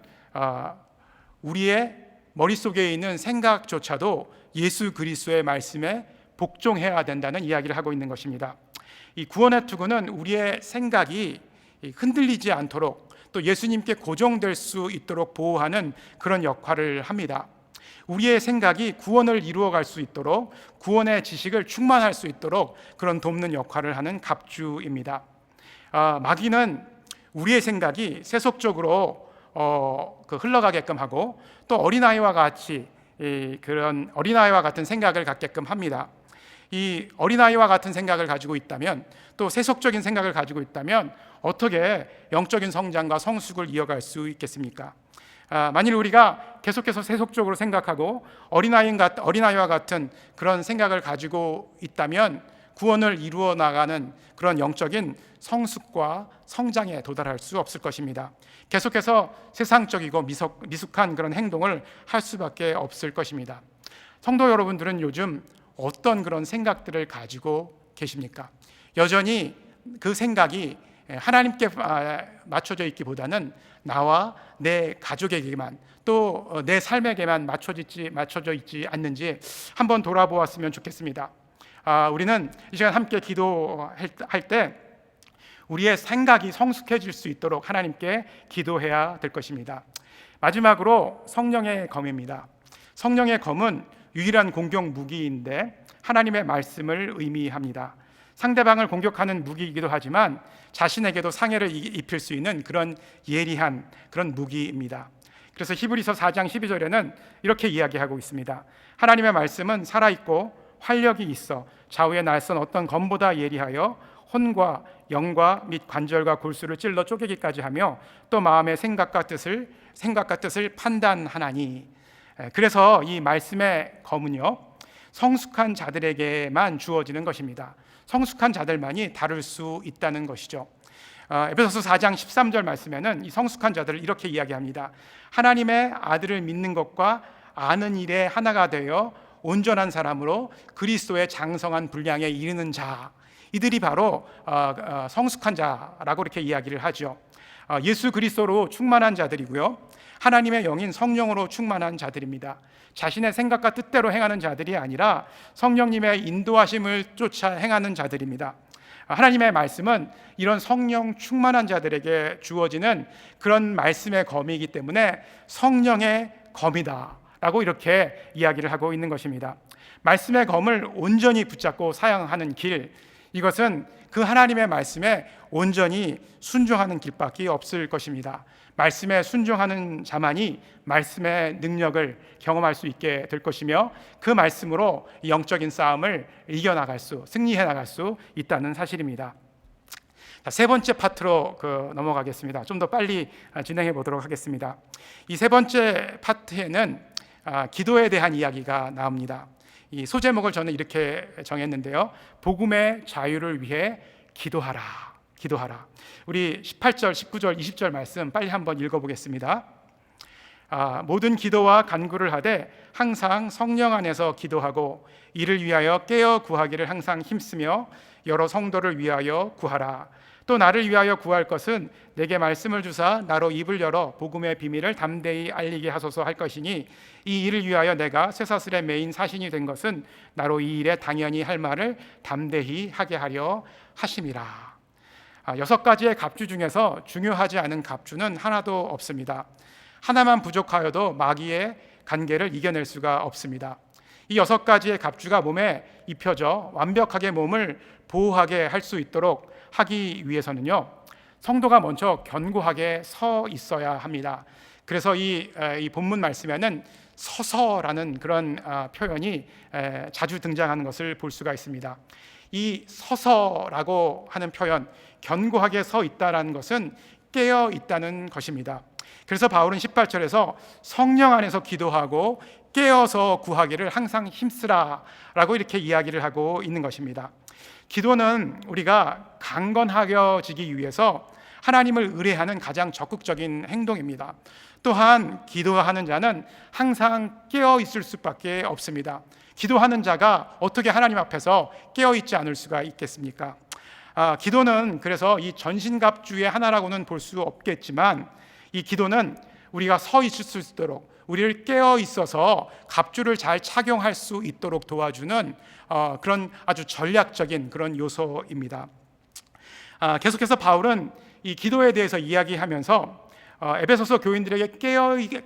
우리의 머릿속에 있는 생각조차도 예수 그리스도의 말씀에 복종해야 된다는 이야기를 하고 있는 것입니다. 이 구원의 투구는 우리의 생각이 흔들리지 않도록 또 예수님께 고정될 수 있도록 보호하는 그런 역할을 합니다. 우리의 생각이 구원을 이루어갈 수 있도록 구원의 지식을 충만할 수 있도록 그런 돕는 역할을 하는 갑주입니다. 마귀는 우리의 생각이 세속적으로 흘러가게끔 하고 또 어린아이와 같이 그런 어린아이와 같은 생각을 갖게끔 합니다. 이 어린아이와 같은 생각을 가지고 있다면 또 세속적인 생각을 가지고 있다면 어떻게 영적인 성장과 성숙을 이어갈 수 있겠습니까? 만일 우리가 계속해서 세속적으로 생각하고 어린아이와 같은 그런 생각을 가지고 있다면 구원을 이루어 나가는 그런 영적인 성숙과 성장에 도달할 수 없을 것입니다. 계속해서 세상적이고 미숙한 그런 행동을 할 수밖에 없을 것입니다. 성도 여러분들은 요즘 어떤 그런 생각들을 가지고 계십니까? 여전히 그 생각이 하나님께 맞춰져 있기보다는 나와 내 가족에게만 또 내 삶에게만 맞춰져 있지 않는지 한번 돌아보았으면 좋겠습니다. 우리는 이 시간 함께 기도할 때 우리의 생각이 성숙해질 수 있도록 하나님께 기도해야 될 것입니다. 마지막으로 성령의 검입니다. 성령의 검은 유일한 공격 무기인데 하나님의 말씀을 의미합니다. 상대방을 공격하는 무기이기도 하지만 자신에게도 상해를 입힐 수 있는 그런 예리한 그런 무기입니다. 그래서 히브리서 4장 12절에는 이렇게 이야기하고 있습니다. 하나님의 말씀은 살아있고 활력이 있어 좌우의 날선 어떤 검보다 예리하여 혼과 영과 및 관절과 골수를 찔러 쪼개기까지 하며 또 마음의 생각과 뜻을 판단하나니. 그래서 이 말씀의 검은요 성숙한 자들에게만 주어지는 것입니다. 성숙한 자들만이 다룰 수 있다는 것이죠. 에베소서 4장 13절 말씀에는 이 성숙한 자들을 이렇게 이야기합니다. 하나님의 아들을 믿는 것과 아는 일에 하나가 되어 온전한 사람으로 그리스도의 장성한 분량에 이르는 자, 이들이 바로 성숙한 자라고 이렇게 이야기를 하죠. 예수 그리스도로 충만한 자들이고요, 하나님의 영인 성령으로 충만한 자들입니다. 자신의 생각과 뜻대로 행하는 자들이 아니라 성령님의 인도하심을 쫓아 행하는 자들입니다. 하나님의 말씀은 이런 성령 충만한 자들에게 주어지는 그런 말씀의 검이기 때문에 성령의 검이다 라고 이렇게 이야기를 하고 있는 것입니다. 말씀의 검을 온전히 붙잡고 사용하는 길, 이것은 그 하나님의 말씀에 온전히 순종하는 길밖에 없을 것입니다. 말씀에 순종하는 자만이 말씀의 능력을 경험할 수 있게 될 것이며 그 말씀으로 영적인 싸움을 승리해 나갈 수 있다는 사실입니다. 세 번째 파트로 넘어가겠습니다. 좀 더 빨리 진행해 보도록 하겠습니다. 이 세 번째 파트에는 기도에 대한 이야기가 나옵니다. 이 소제목을 저는 이렇게 정했는데요. 복음의 자유를 위해 기도하라. 우리 18절, 19절, 20절 말씀 빨리 한번 읽어보겠습니다. 모든 기도와 간구를 하되 항상 성령 안에서 기도하고 이를 위하여 깨어 구하기를 항상 힘쓰며 여러 성도를 위하여 구하라. 또 나를 위하여 구할 것은 내게 말씀을 주사 나로 입을 열어 복음의 비밀을 담대히 알리게 하소서 할 것이니 이 일을 위하여 내가 쇠사슬에 매인 사신이 된 것은 나로 이 일에 당연히 할 말을 담대히 하게 하려 하심이라. 여섯 가지의 갑주 중에서 중요하지 않은 갑주는 하나도 없습니다. 하나만 부족하여도 마귀의 간계를 이겨낼 수가 없습니다. 이 여섯 가지의 갑주가 몸에 입혀져 완벽하게 몸을 보호하게 할 수 있도록 하기 위해서는요, 성도가 먼저 견고하게 서 있어야 합니다. 그래서 이 본문 말씀에는 서서라는 그런 표현이 자주 등장하는 것을 볼 수가 있습니다. 이 서서라고 하는 표현, 견고하게 서 있다라는 것은 깨어 있다는 것입니다. 그래서 바울은 18절에서 성령 안에서 기도하고 깨어서 구하기를 항상 힘쓰라라고 이렇게 이야기를 하고 있는 것입니다. 기도는 우리가 강건하여지기 위해서 하나님을 의뢰하는 가장 적극적인 행동입니다. 또한 기도하는 자는 항상 깨어 있을 수밖에 없습니다. 기도하는 자가 어떻게 하나님 앞에서 깨어 있지 않을 수가 있겠습니까? 기도는 그래서 이 전신갑주의 하나라고는 볼 수 없겠지만, 이 기도는 우리가 서 있을 수 있도록, 우리를 깨어 있어서 갑주를 잘 착용할 수 있도록 도와주는 그런 아주 전략적인 그런 요소입니다. 계속해서 바울은 이 기도에 대해서 이야기하면서 에베소서 교인들에게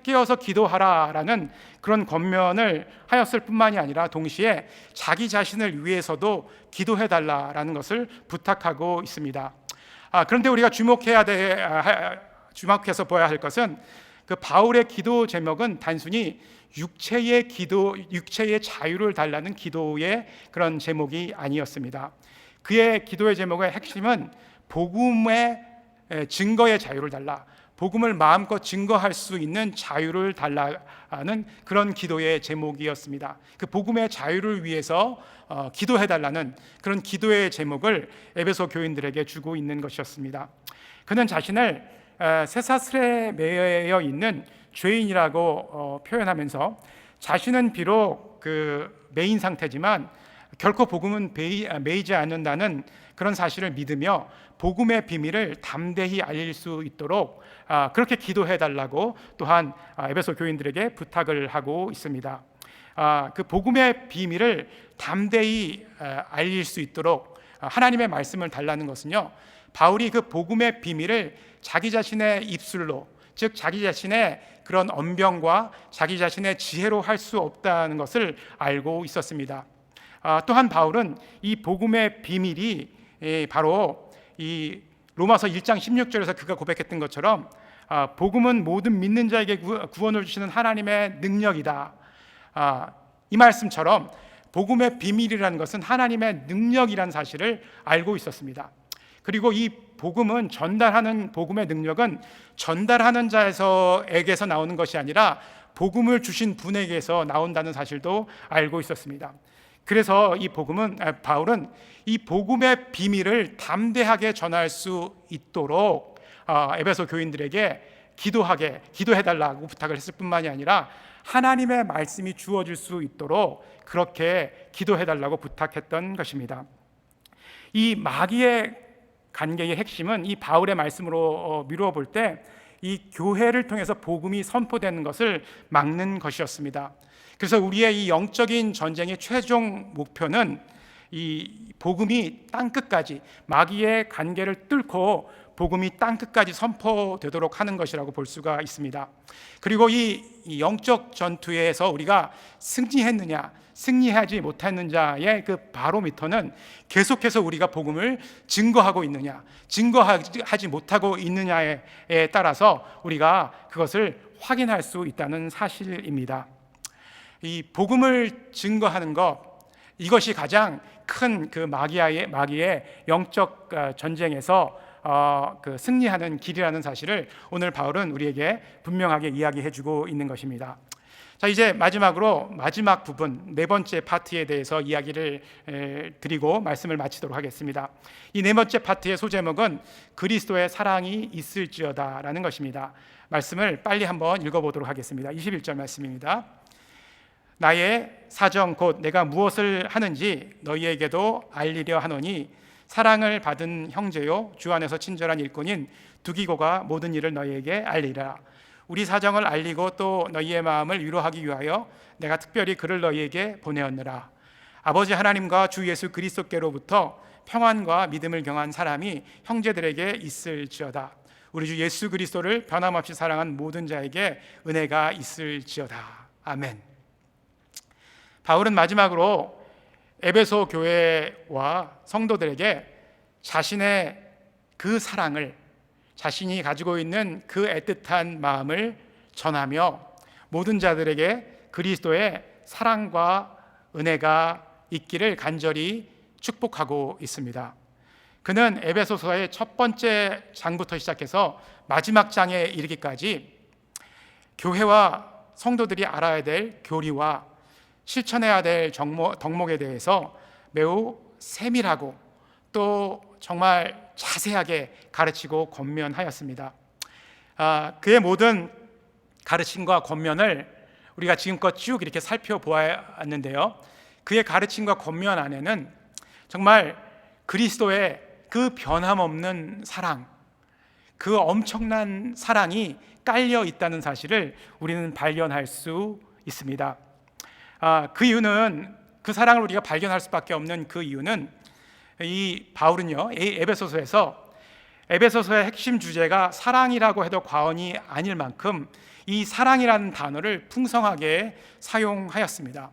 깨어서 기도하라라는 그런 권면을 하였을 뿐만이 아니라 동시에 자기 자신을 위해서도 기도해달라라는 것을 부탁하고 있습니다. 그런데 우리가 주목해서 보아야 할 것은 그 바울의 기도 제목은 단순히 육체의 자유를 달라는 기도의 그런 제목이 아니었습니다. 그의 기도의 제목의 핵심은 복음의 증거의 자유를 달라, 복음을 마음껏 증거할 수 있는 자유를 달라는 그런 기도의 제목이었습니다. 그 복음의 자유를 위해서 기도해달라는 그런 기도의 제목을 에베소 교인들에게 주고 있는 것이었습니다. 그는 자신을 쇠사슬에 매여 있는 죄인이라고 표현하면서 자신은 비록 그 매인 상태지만 결코 복음은 매이지 않는다는 그런 사실을 믿으며 복음의 비밀을 담대히 알릴 수 있도록 그렇게 기도해달라고 또한 에베소 교인들에게 부탁을 하고 있습니다. 그 복음의 비밀을 담대히 알릴 수 있도록 하나님의 말씀을 달라는 것은요, 바울이 그 복음의 비밀을 자기 자신의 입술로, 즉 자기 자신의 그런 언변과 자기 자신의 지혜로 할 수 없다는 것을 알고 있었습니다. 또한 바울은 이 복음의 비밀이 바로 이 로마서 1장 16절에서 그가 고백했던 것처럼 복음은 모든 믿는 자에게 구원을 주시는 하나님의 능력이다. 이 말씀처럼 복음의 비밀이라는 것은 하나님의 능력이라는 사실을 알고 있었습니다. 그리고 이 복음은 전달하는 복음의 능력은 전달하는 자에게서 나오는 것이 아니라 복음을 주신 분에게서 나온다는 사실도 알고 있었습니다. 그래서 바울은 이 복음의 비밀을 담대하게 전할 수 있도록 에베소 교인들에게 기도해달라고 부탁을 했을 뿐만이 아니라 하나님의 말씀이 주어질 수 있도록 그렇게 기도해달라고 부탁했던 것입니다. 이 마귀의 관계의 핵심은 이 바울의 말씀으로 미루어 볼 때 이 교회를 통해서 복음이 선포되는 것을 막는 것이었습니다. 그래서 우리의 이 영적인 전쟁의 최종 목표는 이 복음이 땅끝까지, 마귀의 관계를 뚫고 복음이 땅끝까지 선포되도록 하는 것이라고 볼 수가 있습니다. 그리고 이 영적 전투에서 우리가 승리하지 못했느냐의 그 바로미터는 계속해서 우리가 복음을 증거하고 있느냐, 증거하지 못하고 있느냐에 따라서 우리가 그것을 확인할 수 있다는 사실입니다. 이 복음을 증거하는 것, 이것이 가장 큰 그 마귀의 영적 전쟁에서 그 승리하는 길이라는 사실을 오늘 바울은 우리에게 분명하게 이야기해주고 있는 것입니다. 자, 이제 마지막으로 마지막 부분, 네 번째 파트에 대해서 이야기를 드리고 말씀을 마치도록 하겠습니다. 이 네 번째 파트의 소제목은 그리스도의 사랑이 있을지어다라는 것입니다. 말씀을 빨리 한번 읽어보도록 하겠습니다. 21절 말씀입니다. 나의 사정 곧 내가 무엇을 하는지 너희에게도 알리려 하노니 사랑을 받은 형제요 주 안에서 친절한 일꾼인 두기고가 모든 일을 너희에게 알리라. 우리 사정을 알리고 또 너희의 마음을 위로하기 위하여 내가 특별히 그를 너희에게 보내었느라. 아버지 하나님과 주 예수 그리스도께로부터 평안과 믿음을 경한 사람이 형제들에게 있을지어다. 우리 주 예수 그리스도를 변함없이 사랑한 모든 자에게 은혜가 있을지어다. 아멘. 바울은 마지막으로 에베소 교회와 성도들에게 자신의 그 사랑을, 자신이 가지고 있는 그 애틋한 마음을 전하며 모든 자들에게 그리스도의 사랑과 은혜가 있기를 간절히 축복하고 있습니다. 그는 에베소서의 첫 번째 장부터 시작해서 마지막 장에 이르기까지 교회와 성도들이 알아야 될 교리와 실천해야 될 덕목에 대해서 매우 세밀하고 또 정말 자세하게 가르치고 권면하였습니다. 그의 모든 가르침과 권면을 우리가 지금껏 쭉 이렇게 살펴보았는데요, 그의 가르침과 권면 안에는 정말 그리스도의 그 변함없는 사랑, 그 엄청난 사랑이 깔려 있다는 사실을 우리는 발견할 수 있습니다. 그 이유는, 그 사랑을 우리가 발견할 수밖에 없는 그 이유는, 이 바울은요, 에베소서에서 에베소서의 핵심 주제가 사랑이라고 해도 과언이 아닐 만큼 이 사랑이라는 단어를 풍성하게 사용하였습니다.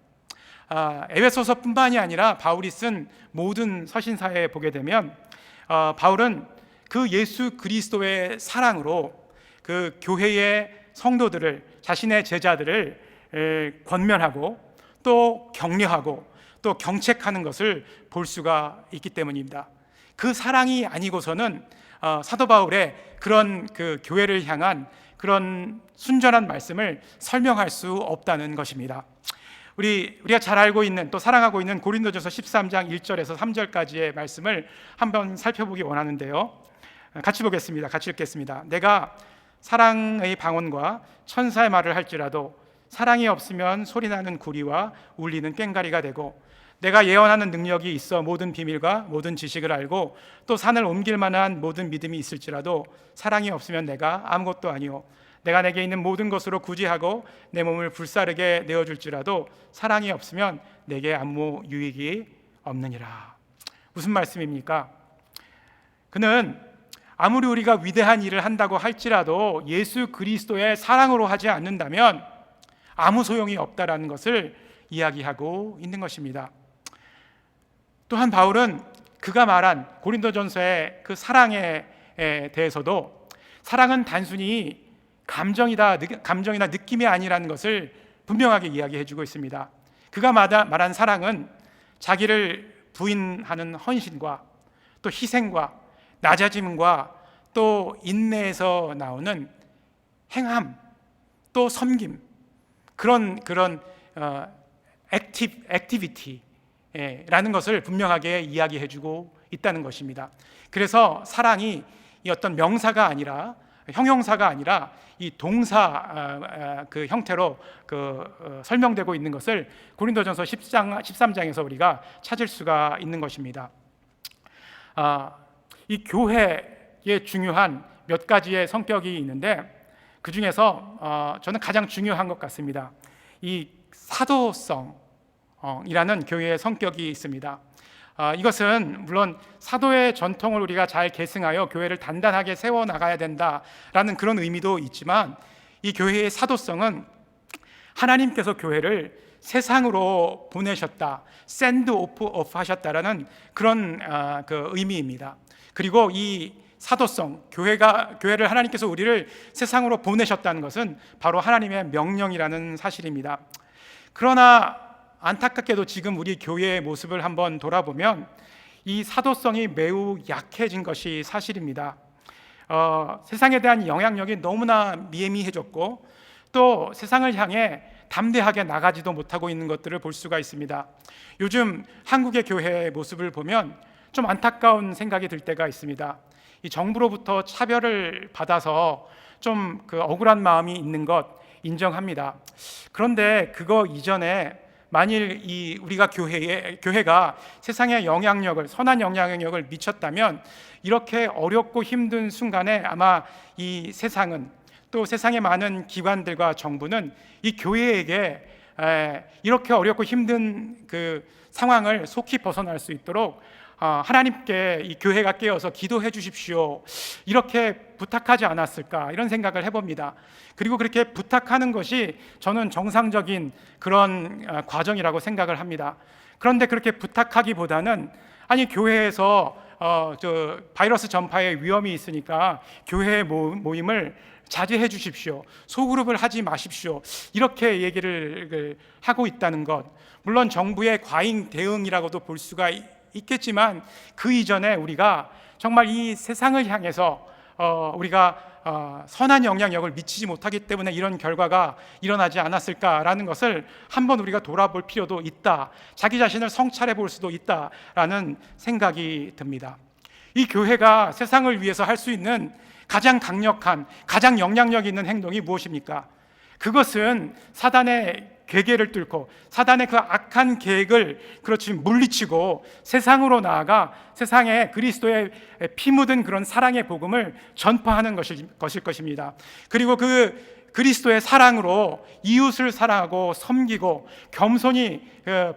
에베소서뿐만이 아니라 바울이 쓴 모든 서신사에 보게 되면 바울은 그 예수 그리스도의 사랑으로 그 교회의 성도들을, 자신의 제자들을 권면하고 또 격려하고 또 경책하는 것을 볼 수가 있기 때문입니다. 그 사랑이 아니고서는 사도 바울의 그런 그 교회를 향한 그런 순전한 말씀을 설명할 수 없다는 것입니다. 우리가 잘 알고 있는, 또 사랑하고 있는 고린도전서 13장 1절에서 3절까지의 말씀을 한번 살펴보기 원하는데요, 같이 보겠습니다. 같이 읽겠습니다. 내가 사랑의 방언과 천사의 말을 할지라도 사랑이 없으면 소리나는 구리와 울리는 꽹과리가 되고, 내가 예언하는 능력이 있어 모든 비밀과 모든 지식을 알고 또 산을 옮길 만한 모든 믿음이 있을지라도 사랑이 없으면 내가 아무것도 아니요, 내가 내게 있는 모든 것으로 구제하고 내 몸을 불사르게 내어줄지라도 사랑이 없으면 내게 아무 유익이 없느니라. 무슨 말씀입니까? 그는 아무리 우리가 위대한 일을 한다고 할지라도 예수 그리스도의 사랑으로 하지 않는다면 아무 소용이 없다라는 것을 이야기하고 있는 것입니다. 또한 바울은 그가 말한 고린도전서의 그 사랑에 대해서도 사랑은 단순히 감정이나 느낌이 아니라는 것을 분명하게 이야기해 주고 있습니다. 그가 말한 사랑은 자기를 부인하는 헌신과 또 희생과 낮아짐과 또 인내에서 나오는 행함, 또 섬김, 그런 액티비티라는 것을 분명하게 이야기해 주고 있다는 것입니다. 그래서 사랑이 이 어떤 명사가 아니라, 형용사가 아니라 이 동사 그 형태로 설명되고 있는 것을 고린도전서 13장에서 우리가 찾을 수가 있는 것입니다. 이 교회의 중요한 몇 가지의 성격이 있는데 그 중에서 저는 가장 중요한 것 같습니다. 이 사도성이라는 교회의 성격이 있습니다. 이것은 물론 사도의 전통을 우리가 잘 계승하여 교회를 단단하게 세워나가야 된다라는 그런 의미도 있지만, 이 교회의 사도성은 하나님께서 교회를 세상으로 보내셨다, 샌드 오프 하셨다라는 그런 그 의미입니다. 그리고 이 사도성, 교회를 하나님께서 우리를 세상으로 보내셨다는 것은 바로 하나님의 명령이라는 사실입니다. 그러나 안타깝게도 지금 우리 교회의 모습을 한번 돌아보면 이 사도성이 매우 약해진 것이 사실입니다. 세상에 대한 영향력이 너무나 미미해졌고 또 세상을 향해 담대하게 나가지도 못하고 있는 것들을 볼 수가 있습니다. 요즘 한국의 교회의 모습을 보면 좀 안타까운 생각이 들 때가 있습니다. 이 정부로부터 차별을 받아서 좀 억울한 마음이 있는 것 인정합니다. 그런데 그거 이전에 만일 우리가 교회가 세상에 선한 영향력을 미쳤다면 이렇게 어렵고 힘든 순간에 아마 이 세상은, 또 세상의 많은 기관들과 정부는 이 교회에게 이렇게 어렵고 힘든 그 상황을 속히 벗어날 수 있도록 하나님께 이 교회가 깨어서 기도해 주십시오 이렇게 부탁하지 않았을까 이런 생각을 해봅니다. 그리고 그렇게 부탁하는 것이 저는 정상적인 그런 과정이라고 생각을 합니다. 그런데 그렇게 부탁하기보다는 아니 교회에서 바이러스 전파의 위험이 있으니까 교회 모임을 자제해 주십시오, 소그룹을 하지 마십시오 이렇게 얘기를 하고 있다는 것, 물론 정부의 과잉 대응이라고도 볼 수가 있겠지만 그 이전에 우리가 정말 이 세상을 향해서 우리가 선한 영향력을 미치지 못하기 때문에 이런 결과가 일어나지 않았을까라는 것을 한번 우리가 돌아볼 필요도 있다, 자기 자신을 성찰해 볼 수도 있다라는 생각이 듭니다. 이 교회가 세상을 위해서 할 수 있는 가장 강력한, 가장 영향력 있는 행동이 무엇입니까? 그것은 사단의 괴계를 뚫고 사단의 그 악한 계획을 그렇지 물리치고 세상으로 나아가 세상에 그리스도의 피 묻은 그런 사랑의 복음을 전파하는 것일 것입니다. 그리고 그 그리스도의 사랑으로 이웃을 사랑하고 섬기고 겸손히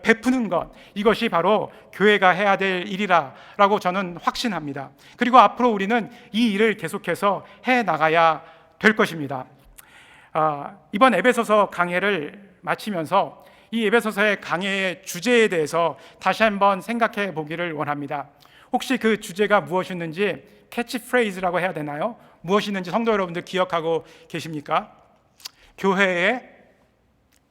베푸는 것, 이것이 바로 교회가 해야 될 일이라고 저는 확신합니다. 그리고 앞으로 우리는 이 일을 계속해서 해 나가야 될 것입니다. 이번 에베소서 강해를 마치면서 이 에베소서의 강해의 주제에 대해서 다시 한번 생각해 보기를 원합니다. 혹시 그 주제가 무엇이었는지 캐치프레이즈라고 해야 되나요? 무엇이었는지 성도 여러분들 기억하고 계십니까? 교회의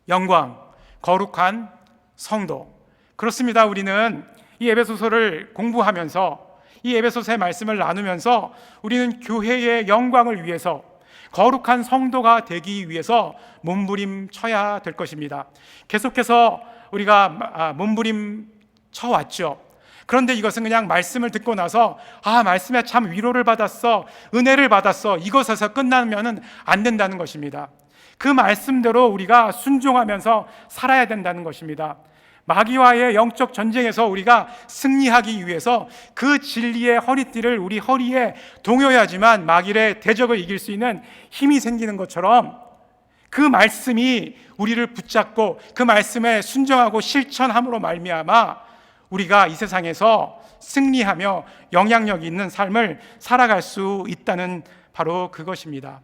영광, 거룩한 성도. 그렇습니다. 우리는 이 에베소서를 공부하면서 이 에베소서의 말씀을 나누면서 우리는 교회의 영광을 위해서, 거룩한 성도가 되기 위해서 몸부림쳐야 될 것입니다. 계속해서 우리가 몸부림쳐 왔죠. 그런데 이것은 그냥 말씀을 듣고 나서 말씀에 참 위로를 받았어, 은혜를 받았어, 이것에서 끝나면 안 된다는 것입니다. 그 말씀대로 우리가 순종하면서 살아야 된다는 것입니다. 마귀와의 영적 전쟁에서 우리가 승리하기 위해서 그 진리의 허리띠를 우리 허리에 동여야지만 마귀의 대적을 이길 수 있는 힘이 생기는 것처럼 그 말씀이 우리를 붙잡고 그 말씀에 순종하고 실천함으로 말미암아 우리가 이 세상에서 승리하며 영향력 있는 삶을 살아갈 수 있다는 바로 그것입니다.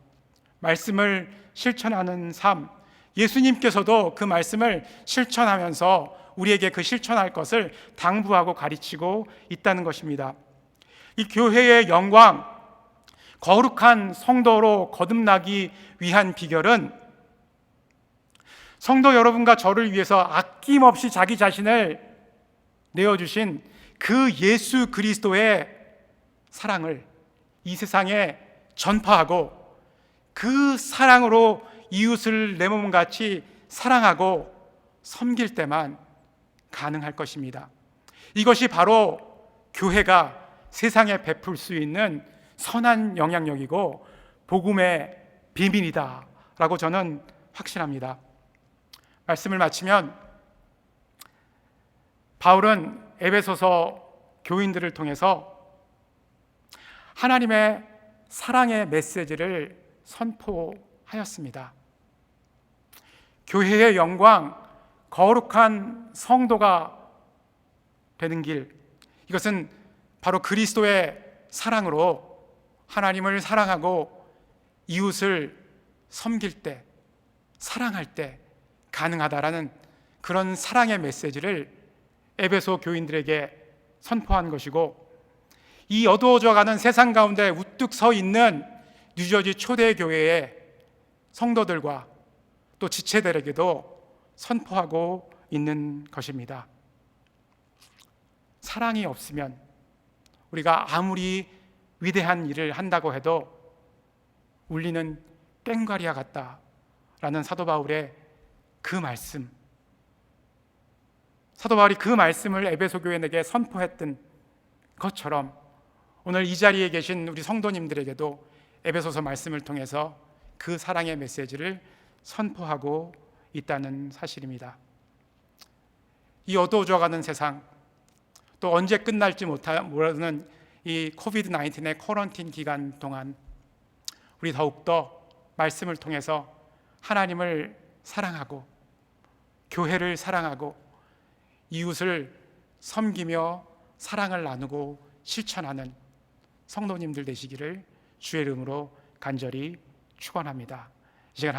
말씀을 실천하는 삶, 예수님께서도 그 말씀을 실천하면서 우리에게 그 실천할 것을 당부하고 가르치고 있다는 것입니다. 이 교회의 영광, 거룩한 성도로 거듭나기 위한 비결은 성도 여러분과 저를 위해서 아낌없이 자기 자신을 내어주신 그 예수 그리스도의 사랑을 이 세상에 전파하고 그 사랑으로 이웃을 내 몸같이 사랑하고 섬길 때만 가능할 것입니다. 이것이 바로 교회가 세상에 베풀 수 있는 선한 영향력이고 복음의 비밀이다 라고 저는 확신합니다. 말씀을 마치면 바울은 에베소서 교인들을 통해서 하나님의 사랑의 메시지를 선포하였습니다. 교회의 영광, 거룩한 성도가 되는 길, 이것은 바로 그리스도의 사랑으로 하나님을 사랑하고 이웃을 섬길 때, 사랑할 때 가능하다라는 그런 사랑의 메시지를 에베소 교인들에게 선포한 것이고, 이 어두워져가는 세상 가운데 우뚝 서 있는 뉴저지 초대교회의 성도들과 또 지체들에게도 선포하고 있는 것입니다. 사랑이 없으면 우리가 아무리 위대한 일을 한다고 해도 울리는 꽹과리와 같다라는 사도 바울의 그 말씀, 사도 바울이 그 말씀을 에베소 교회에게 선포했던 것처럼 오늘 이 자리에 계신 우리 성도님들에게도 에베소서 말씀을 통해서 그 사랑의 메시지를 선포하고 있다는 사실입니다. 이 어두워져가는 세상, 또 언제 끝날지 모르는 이 코비드 19의 쿼런틴 기간 동안 우리 더욱더 말씀을 통해서 하나님을 사랑하고 교회를 사랑하고 이웃을 섬기며 사랑을 나누고 실천하는 성도님들 되시기를 주의 이름으로 간절히 축원합니다. 이 시간